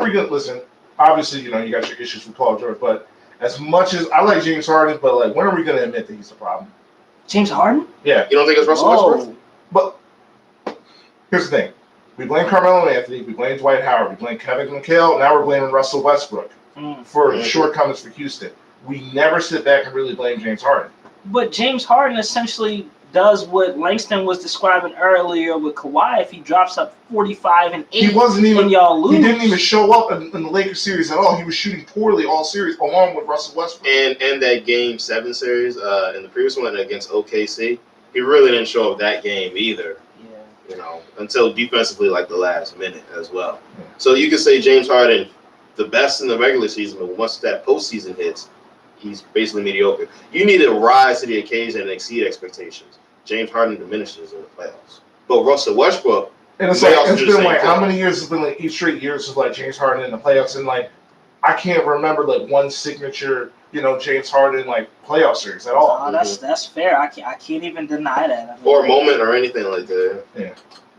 we gonna listen? Obviously, you know, you got your issues with Paul George, but as much as I like James Harden, but like, when are we gonna admit that he's a problem? James Harden? Yeah. You don't think it's Russell Westbrook? But here's the thing: we blame Carmelo Anthony, we blame Dwight Howard, we blame Kevin McHale. Now we're blaming Russell Westbrook for shortcomings for Houston. We never sit back and really blame James Harden. But James Harden essentially does what Langston was describing earlier with Kawhi. If he drops up 45 and 8, He wasn't even. and y'all lose. He didn't even show up in the Lakers series at all. He was shooting poorly all series, along with Russell Westbrook. And that Game 7 series in the previous one against OKC, he really didn't show up that game either. Yeah. You know, until defensively, like the last minute as well. Yeah. So you could say James Harden, the best in the regular season, but once that postseason hits, he's basically mediocre. You need to rise to the occasion and exceed expectations. James Harden diminishes in the playoffs. But Russell Westbrook, and it's like, it's been like, how many years? It's been like 8 straight years of like James Harden in the playoffs, and like I can't remember like one signature, you know, James Harden like playoff series at all. No, that's fair. I can't even deny that. I mean, or moment or anything like that.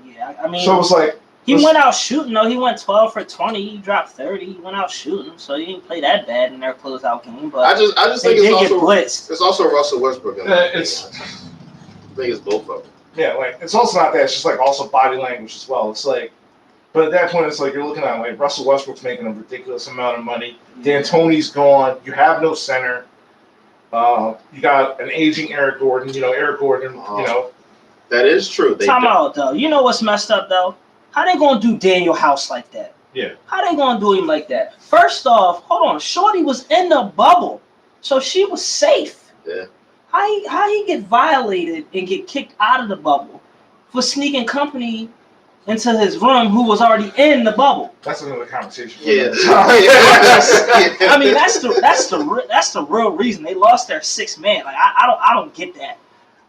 Yeah, I mean, so it's like he went out shooting though. He went 12 for 20. He dropped 30. He went out shooting, so he didn't play that bad in their closeout game. But I just think it's also Russell Westbrook. I think it's both of them. Yeah, like it's also not that. It's just like also body language as well. It's like, but at that point, it's like you're looking at like Russell Westbrook's making a ridiculous amount of money. D'Antoni's gone. You have no center. You got an aging Eric Gordon. You know, Eric Gordon. You know, that is true. Time out though. You know what's messed up though? How they gonna do Daniel House like that? Yeah. How they gonna do him like that? First off, hold on. Shorty was in the bubble, so she was safe. Yeah. How he get violated and get kicked out of the bubble for sneaking company into his room who was already in the bubble? That's another conversation. Yeah. I mean, that's the real reason they lost their 6th man. Like I don't get that.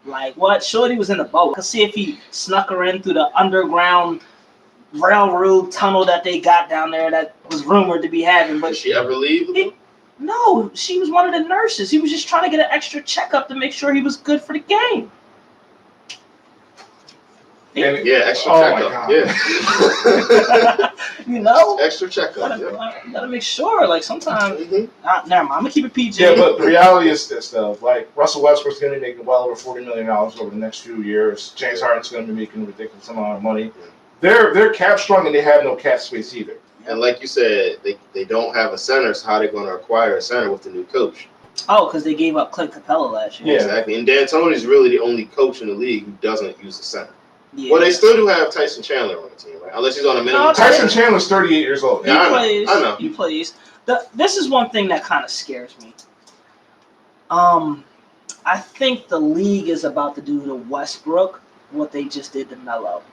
Like what? Shorty was in the bubble. Let's see if he snuck her in through the underground railroad tunnel that they got down there that was rumored to be having. But did she ever leave? No, she was one of the nurses. He was just trying to get an extra checkup to make sure he was good for the game. Yeah, extra checkup. Yeah. You know? Extra checkup. Gotta make sure. Like sometimes, never mind. I'm gonna keep it PG. Yeah, but the reality is this though. Like Russell Westbrook's gonna be making well over $40 million over the next few years. James Harden's gonna be making a ridiculous amount of money. They're cap strong and they have no cap space either. And like you said, they don't have a center, so how are they going to acquire a center with the new coach? Oh, because they gave up Clint Capella last year. Yeah, exactly. And D'Antoni's really the only coach in the league who doesn't use the center. Yeah. Well, they still do have Tyson Chandler on the team, right? Unless he's on a minimum. No, Tyson Chandler's 38 years old. He plays. I know. He plays. This is one thing that kind of scares me. I think the league is about to do to Westbrook what they just did to Melo.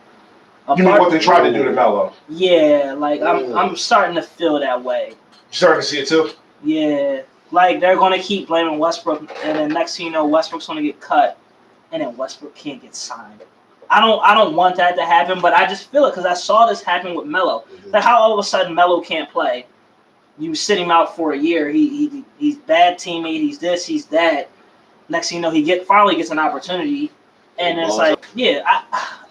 You mean what they tried to do to Melo? Yeah, like I'm starting to feel that way. You starting to see it too? Yeah, like they're gonna keep blaming Westbrook, and then next thing you know, Westbrook's gonna get cut, and then Westbrook can't get signed. I don't want that to happen, but I just feel it because I saw this happen with Melo. Like how all of a sudden Melo can't play. You sit him out for a year. He's bad teammate. He's this. He's that. Next thing you know, he finally gets an opportunity. And it's like, yeah,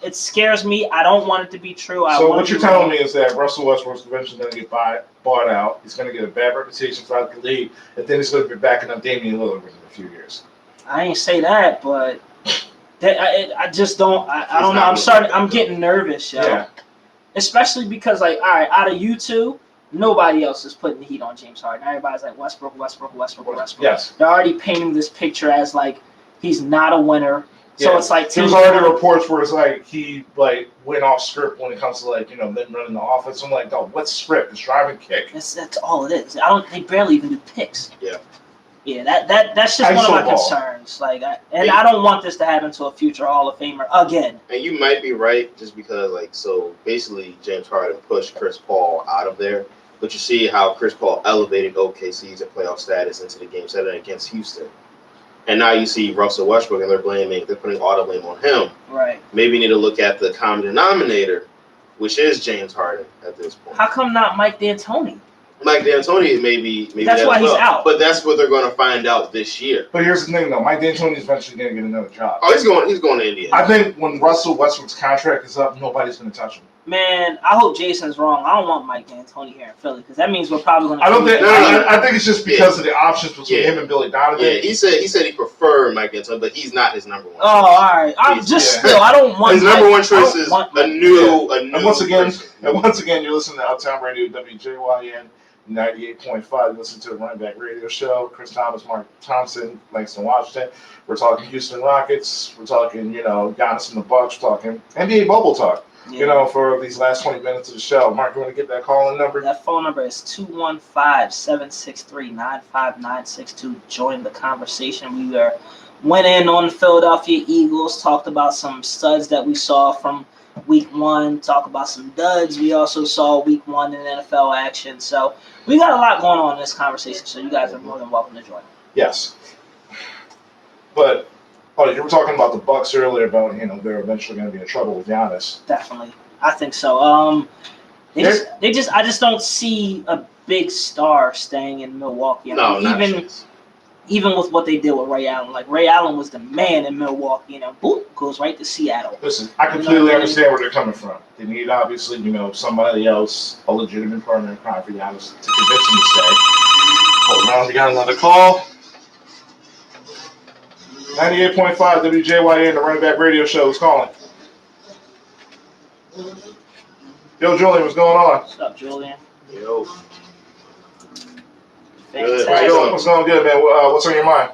it scares me. I don't want it to be true. So what you're telling me is that Russell Westbrook's eventually going to get bought out. He's going to get a bad reputation throughout the league, and then he's going to be backing up Damian Lillard in a few years. I ain't say that, but I just don't. I don't know. I'm getting nervous, yo. Yeah. Especially because, like, all right, out of you two, nobody else is putting the heat on James Harden. Everybody's like Westbrook. Yes. They're already painting this picture as like he's not a winner. So it's like there's already reports where it's like he like went off script when it comes to like them running the offense. I'm like, no, what's script? It's drive and kick. That's all it is. They barely even do picks. Yeah. Yeah, that's just one of my concerns. Like, I don't want this to happen to a future Hall of Famer again. And you might be right, just because so basically James Harden pushed Chris Paul out of there. But you see how Chris Paul elevated OKC's playoff status into the Game 7 against Houston. And now you see Russell Westbrook, and they're putting all the blame on him. Right. Maybe you need to look at the common denominator, which is James Harden at this point. How come not Mike D'Antoni? Mike D'Antoni maybe That's as why he's well. out. But that's what they're going to find out this year. But here's the thing, though. Mike D'Antoni is eventually going to get another job. Oh, he's going to Indiana. I think when Russell Westbrook's contract is up, nobody's going to touch him. Man, I hope Jason's wrong. I don't want Mike D'Antoni here in Philly because that means we're probably going to. I don't think. No. I think it's just because of the options between him and Billy Donovan. Yeah, he said he preferred Mike D'Antoni, but he's not his number one. Oh, all right. I'm still. I don't want his number one choice is a new. And once again, you're listening to Uptown Radio, WJYN 98.5. Listen to the Running Back Radio Show. Chris Thomas, Mark Thompson, Langston Washington. We're talking Houston Rockets. We're talking, Giannis and the Bucks. We're talking NBA bubble talk. Yeah. For these last 20 minutes of the show. Mark, you want to get that call-in number? That phone number is 215-763-9596 to join the conversation. We went in on the Philadelphia Eagles, talked about some studs that we saw from week one, talked about some duds we also saw week one in NFL action. So we got a lot going on in this conversation, so you guys are more than welcome to join. Yes. But you were talking about the Bucks earlier about they're eventually going to be in trouble with Giannis. Definitely, I think so. I just don't see a big star staying in Milwaukee. Even with what they did with Ray Allen, like Ray Allen was the man in Milwaukee. Boom, goes right to Seattle. Listen, I completely understand where they're coming from. They need obviously somebody else, a legitimate partner in crime for Giannis to convince him to stay. Hold on, we got another call. 98.5 WJYN, the Running Back Radio Show is calling. Yo, Julian, what's going on? What's up, Julian? Yo. Fantastic. What's going good, man? What's on your mind?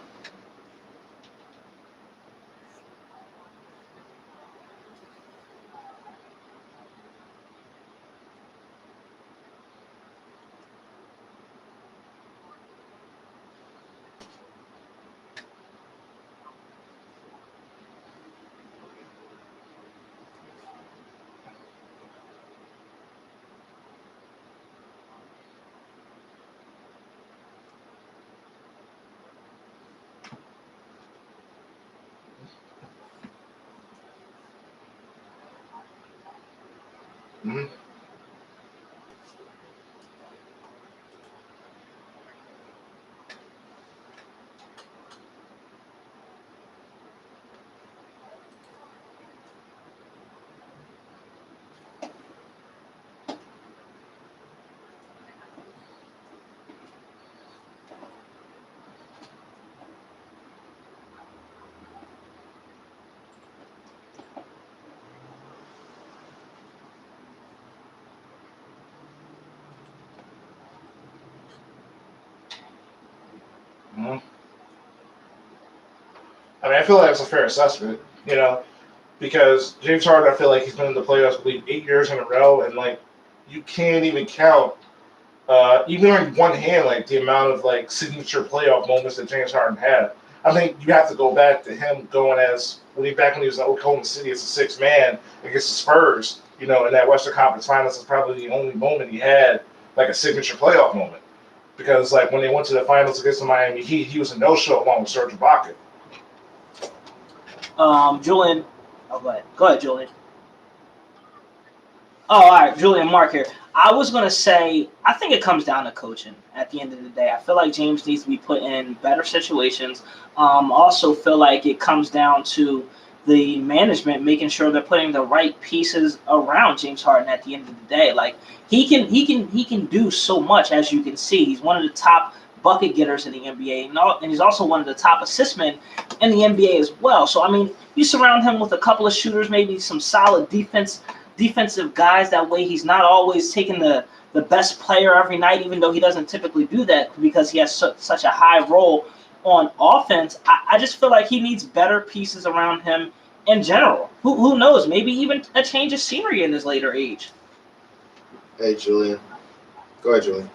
Mm-hmm. I mean, I feel like that's a fair assessment, because James Harden, I feel like he's been in the playoffs, I believe, 8 years in a row, and, you can't even count, even on one hand, the amount of, signature playoff moments that James Harden had. I think you have to go back to him going when he was in Oklahoma City as a sixth man against the Spurs, in that Western Conference Finals is probably the only moment he had, a signature playoff moment. Because, when they went to the finals against the Miami Heat, he was a no-show along with Serge Ibaka. Julian. Oh, go ahead. Go ahead, Julian. Oh, all right. Julian, Mark here. I was going to say, I think it comes down to coaching at the end of the day. I feel like James needs to be put in better situations. Also feel like it comes down to the management making sure they're putting the right pieces around James Harden at the end of the day. He can do so much, as you can see. He's one of the top bucket getters in the NBA, and he's also one of the top assist men in the NBA as well. So, I mean, you surround him with a couple of shooters, maybe some solid defensive guys. That way he's not always taking the best player every night, even though he doesn't typically do that because he has such a high role on offense. I just feel like he needs better pieces around him in general. Who knows? Maybe even a change of scenery in his later age. Hey, Julian. Go ahead, Julian.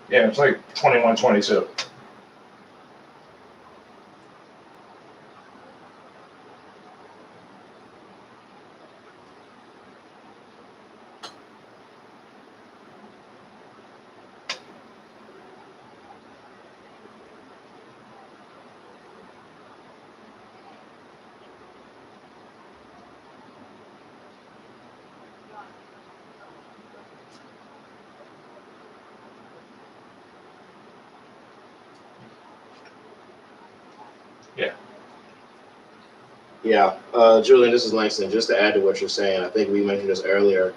Yeah, it's like 21-22. Yeah, Julian, this is Langston. Just to add to what you're saying, I think we mentioned this earlier.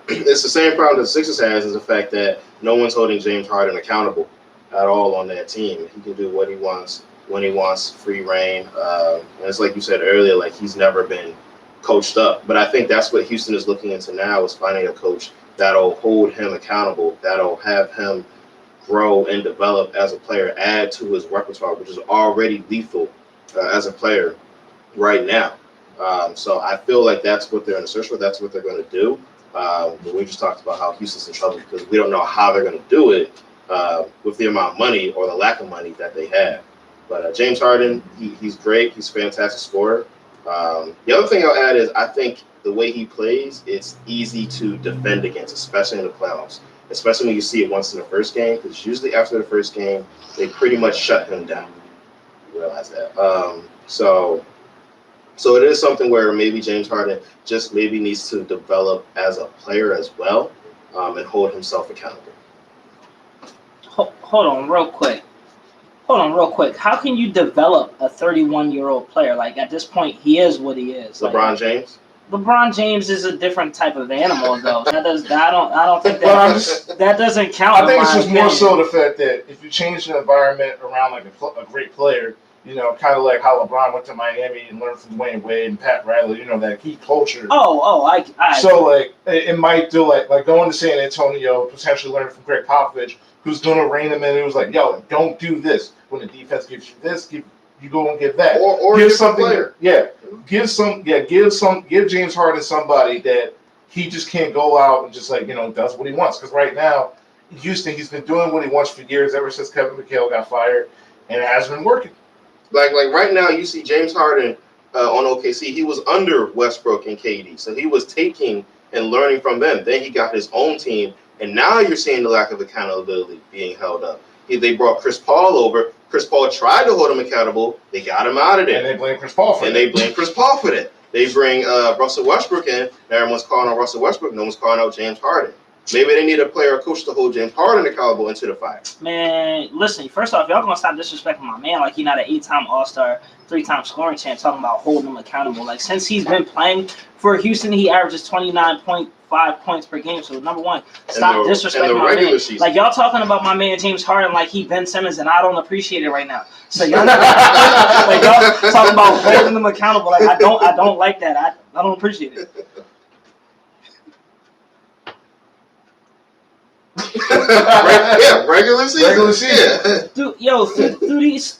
It's the same problem that the Sixers has is the fact that no one's holding James Harden accountable at all on that team. He can do what he wants when he wants, free reign. And it's like you said earlier, like he's never been coached up. But I think that's what Houston is looking into now is finding a coach that'll hold him accountable, that'll have him grow and develop as a player, add to his repertoire, which is already lethal as a player right now. So I feel like that's what they're in the search for. That's what they're going to do. But we just talked about how Houston's in trouble because we don't know how they're going to do it with the amount of money or the lack of money that they have. But James Harden, he's great. He's a fantastic scorer. The other thing I'll add is I think the way he plays, it's easy to defend against, especially in the playoffs. Especially when you see it once in the first game, because usually after the first game, they pretty much shut him down. You realize that. So it is something where maybe James Harden just maybe needs to develop as a player as well and hold himself accountable. Hold on real quick. How can you develop a 31-year-old player? Like at this point, he is what he is. LeBron James? LeBron James is a different type of animal, though. I don't think Well, that doesn't count. I think it's just more opinion. so the fact that if you change the environment around like a great player, you know, kind of like how LeBron went to Miami and learned from Dwayne Wade and Pat Riley, you know, that key culture. I So like it might do like going to San Antonio, potentially learning from Greg Popovich, who's gonna rein him in. It was like, yo, don't do this when the defense gives you this, you go and give that. Or give a something, player. give James Harden somebody that he just can't go out and just like, you know, does what he wants. Because right now, in Houston, he's been doing what he wants for years, ever since Kevin McHale got fired, and it has been working. Like right now, you see James Harden on OKC. He was under Westbrook and KD, so he was taking and learning from them. Then he got his own team, and now you're seeing the lack of accountability being held up. They brought Chris Paul over. Chris Paul tried to hold him accountable. They got him out of there. And they blame Chris Paul for that. They bring Russell Westbrook in. Everyone's calling out Russell Westbrook. No one's calling out James Harden. Maybe they need a player or coach to hold James Harden accountable into the fire. Man, listen, first off, y'all gonna stop disrespecting my man like he's not an 8-time All-Star, 3-time scoring champ, talking about holding him accountable. Like, since he's been playing for Houston, he averages 29.5 points per game. So, number one, stop disrespecting my man. Season. Like, y'all talking about my man James Harden like he Ben Simmons, and I don't appreciate it right now. So, y'all, like, y'all talking about holding him accountable. Like, I don't like that. I don't appreciate it. Regular season. Yeah. Dude, through these.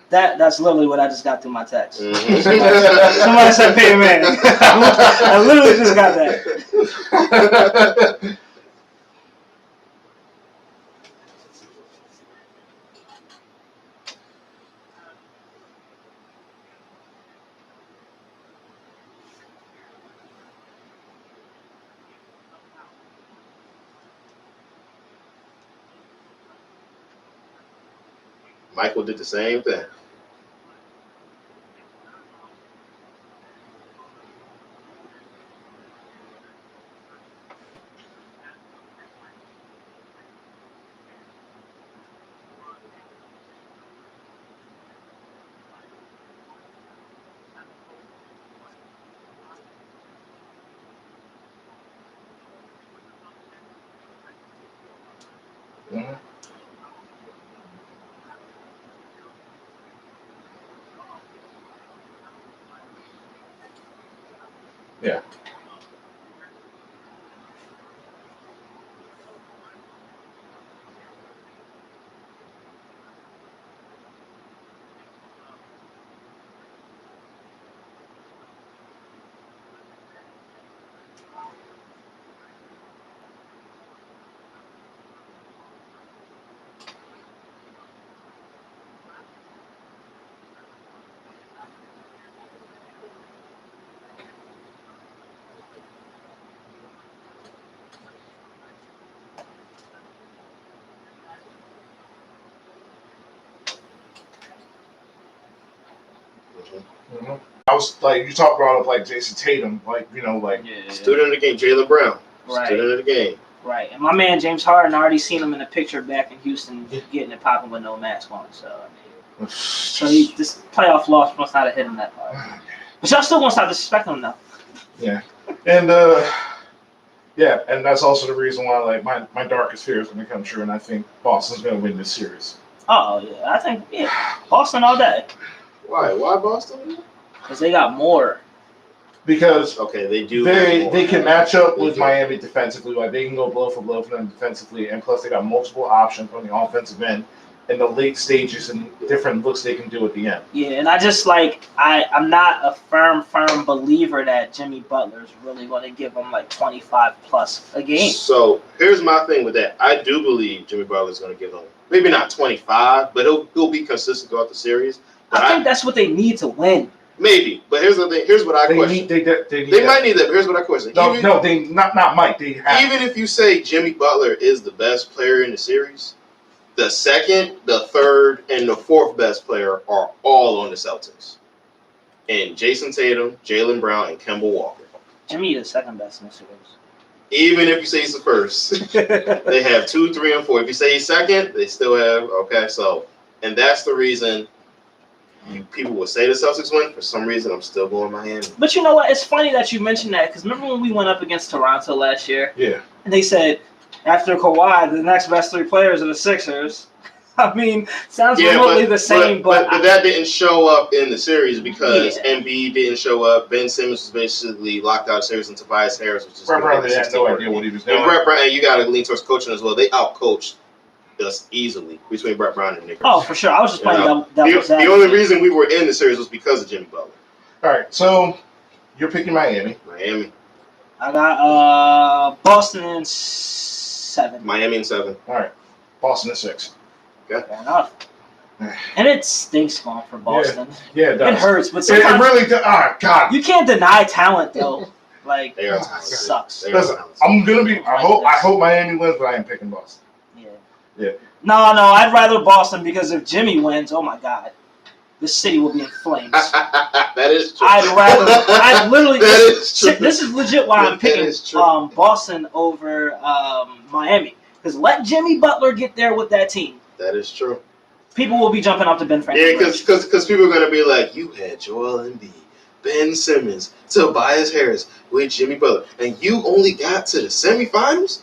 That's literally what I just got through my text. Mm-hmm. Somebody said pay a man. I literally just got that. Michael did the same thing. Mm-hmm. Yeah. Mhm. I was like, you brought up like Jason Tatum, like Yeah. Student of the game, Jaylen Brown. Right. Student of the game. Right. And my man James Harden, I already seen him in the picture back in Houston getting it popping with no mask on. So I mean, this playoff loss must not have hit him that hard. But y'all still gonna stop disrespecting him though. Yeah, and and that's also the reason why like my darkest fears when it comes true, and I think Boston's gonna win this series. Oh yeah, I think Boston all day Why? Why Boston? because they got more. Because Okay, they do. they can match up with do. Miami defensively, like they can go blow for them defensively, and plus they got multiple options on the offensive end in the late stages and different looks they can do at the end. Yeah, and I just I'm not a firm believer that Jimmy Butler's really going to give them like 25 plus a game. So here's my thing with that. I do believe Jimmy Butler's going to give them maybe not 25, but he'll be consistent throughout the series. But I think that's what they need to win. Maybe, but here's the thing. Here's what I question. They might need that. But here's what I question. They not might. They have. Even if you say Jimmy Butler is the best player in the series, the second, the third, and the fourth best player are all on the Celtics. And Jason Tatum, Jaylen Brown, and Kemba Walker. Jimmy is second best in the series. Even if you say he's the first, they have 2, 3, and 4. If you say he's second, they still have and that's the reason people will say the Celtics win. For some reason, I'm still going Miami. But you know what? It's funny that you mentioned that because remember when we went up against Toronto last year? Yeah. And they said after Kawhi, the next best 3 players are the Sixers. I mean, sounds remotely the same, but that didn't show up in the series because Embiid didn't show up. Ben Simmons was basically locked out of the series, and Tobias Harris was just. Brett Brown had no idea what he was doing. And Brett Brown, you got to lean towards coaching as well. They outcoached us easily between Brett Brown and Nick. Oh, for sure. I was just playing the only reason we were in the series was because of Jimmy Butler. All right, so you're picking Miami. Miami. I got Boston in 7. Miami in 7. All right, Boston in 6. Fair enough. And it stinks going for Boston. Yeah, it does. It hurts, but It sometimes really does. Oh, God. you can't deny talent though. Like They are it talented. sucks. They are Listen, talented. I'm gonna be. I hope Miami wins, but I am picking Boston. Yeah. No, I'd rather Boston because if Jimmy wins, oh my God, this city will be in flames. That is true. I'd literally. That is true. This is legit why I'm That picking is true. Boston over Miami because let Jimmy Butler get there with that team. That is true. People will be jumping up to Ben Franklin. Yeah, because people are gonna be like, you had Joel Embiid, Ben Simmons, Tobias Harris with Jimmy Butler, and you only got to the semifinals,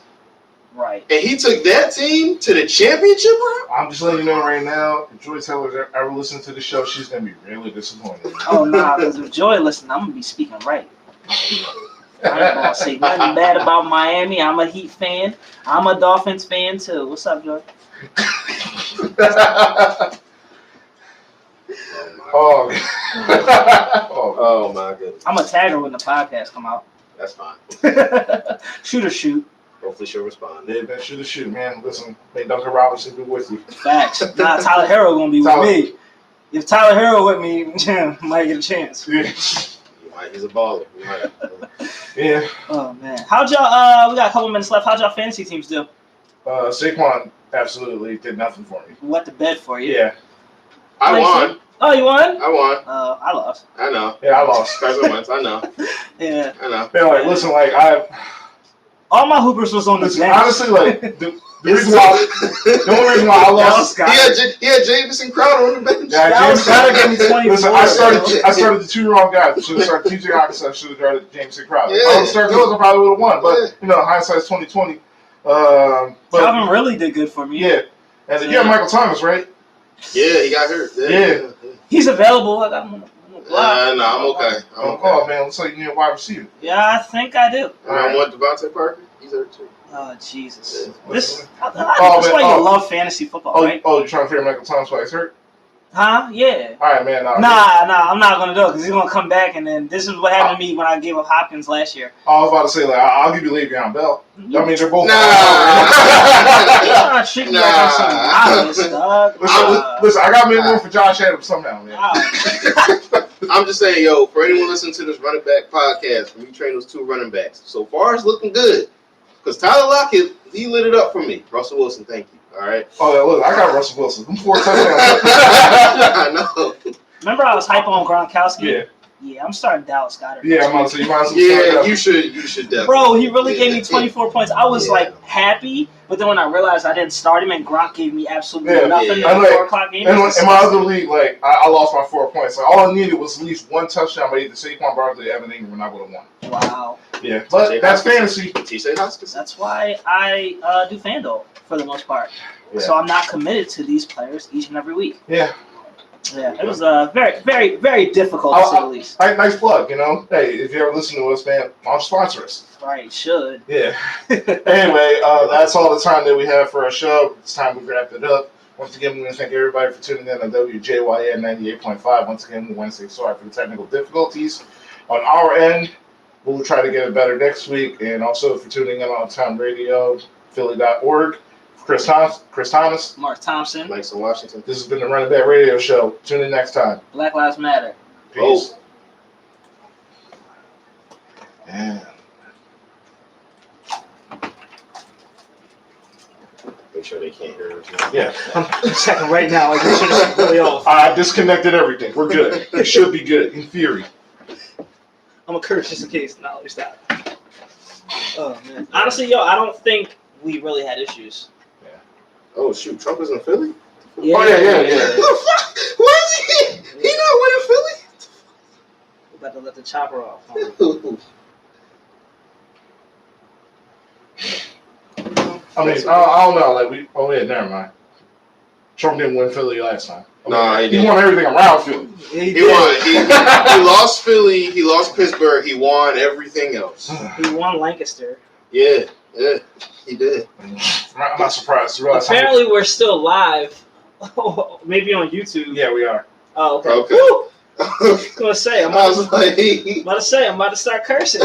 Right. and he took that team to the championship round. I'm just letting you know right now. If Joy Taylor ever listens to the show, she's gonna be really disappointed. Oh nah, because if Joy listen, I'm gonna be speaking right. I ain't gonna say nothing bad about Miami. I'm a Heat fan. I'm a Dolphins fan too. What's up, Joy? Oh. Oh my goodness, I'm a tagger when the podcast come out. that's fine. Shoot or shoot. Hopefully she'll respond. Yeah, man, shoot, man. Listen, may Duncan Robinson be with you. Facts. Nah, Tyler Hero gonna be with Tyler. me. If Tyler Hero with me, might get a chance. Yeah. He's a baller. He might. Yeah. Oh man. How'd y'all we got a couple minutes left. How'd y'all fantasy teams do? Saquon absolutely did nothing for me. What the bed for you? Yeah. I won. Oh, you won? I won. I lost. I know. Yeah, I lost. Carson Wentz. I know. Yeah. I know. Man, like, listen, like, All my hoopers was on the bench. honestly, like, the reason why, the only reason why I lost. He had Jamison Crowder on the bench. Yeah, Dallas James Goddard gave me 24. Listen, I started the 2 wrong guys. I should have started TJ Hawkinson. I should have started Jameson Crowder. If I would have started those, I probably would have won. But, hindsight's 2020. Calvin But, really did good for me. yeah. And you have Michael Thomas, right? Yeah, he got hurt. Yeah. He's available. I got him on the block. No, I'm okay. Oh, man, looks like you need a wide receiver. Yeah, I think I do. I want Devontae Parker. He's hurt too. Oh Jesus! Yeah. That's Oh, why man, you love fantasy football, Oh, right? you're trying to figure Michael Thomas why he's hurt? Huh? Yeah. All right, man. Nah, I'm not gonna do it because he's gonna come back, and then this is what happened to me when I gave up Hopkins last year. I was about to say, like, I'll give you Le'Veon Bell. I mean, they're both. Nah. You're not treating me like I'm some novice, dog. Listen, I got to make room for Josh Adams somehow, man. I'm just saying, yo, for anyone listening to this running back podcast, when you train those 2 running backs, so far it's looking good. Because Tyler Lockett, he lit it up for me. Russell Wilson, thank you. All right. Oh, yeah, look, I got Russell Wilson. Them 4 touchdowns. I know. Remember I was hype on Gronkowski? Yeah. Yeah, I'm starting Dallas Goddard. Yeah, I'm about to say, you might as well Yeah, start you should definitely. Bro, he really Yeah. gave me 24 points. I was Yeah. like happy, but then when I realized I didn't start him and Gronk gave me absolutely Yeah. nothing Yeah. in the 4 o'clock game. And it was in my disgusting. other league, like I lost my 4 points. Like all I needed was at least one touchdown by either Saquon Barkley or Evan Ingram, and I would have won. Wow. Yeah, but that's fantasy. T.J. Hopkins. That's why I do FanDuel for the most part. Yeah. So I'm not committed to these players each and every week. Yeah, Yeah, it was very, very, very difficult to say the least. nice plug. You know, hey, if you ever listen to us, man, why don't you sponsor us? Right, should. Yeah. Anyway, that's all the time that we have for our show. It's time we wrap it up. Once again, we want to thank everybody for tuning in on WJYN 98.5. Once again, we want to say sorry for the technical difficulties on our end. We'll try to get it better next week. And also for tuning in on Time Radio, Philly.org. Chris Thomas, Mark Thompson, Langston Washington. this has been the Running Back Radio Show. Tune in next time. Black Lives Matter. Peace. Yeah. Make sure they can't hear it. Yeah. I'm checking right now. Like, this shit is really off. I disconnected everything. We're good. It should be good, in theory. I'm gonna curse just in case. No, let me stop. Oh man. Honestly, yo, I don't think we really had issues. Oh shoot, Trump is in Philly. Oh, yeah. Who the fuck? Why is he? He not winning Philly? We're about to let the chopper off. I mean, I don't know. Like yeah, never mind. Trump didn't win Philly last time. Nah, he he didn't. won everything around Philly. He won. He lost Philly. He lost Pittsburgh. He won everything else. He won Lancaster. Yeah, he did. I'm not surprised. You realize how Apparently, we're still live. Maybe on YouTube. much- yeah, we are. Oh, okay. Okay. Woo! I was gonna say, I'm I was like, about to start cursing.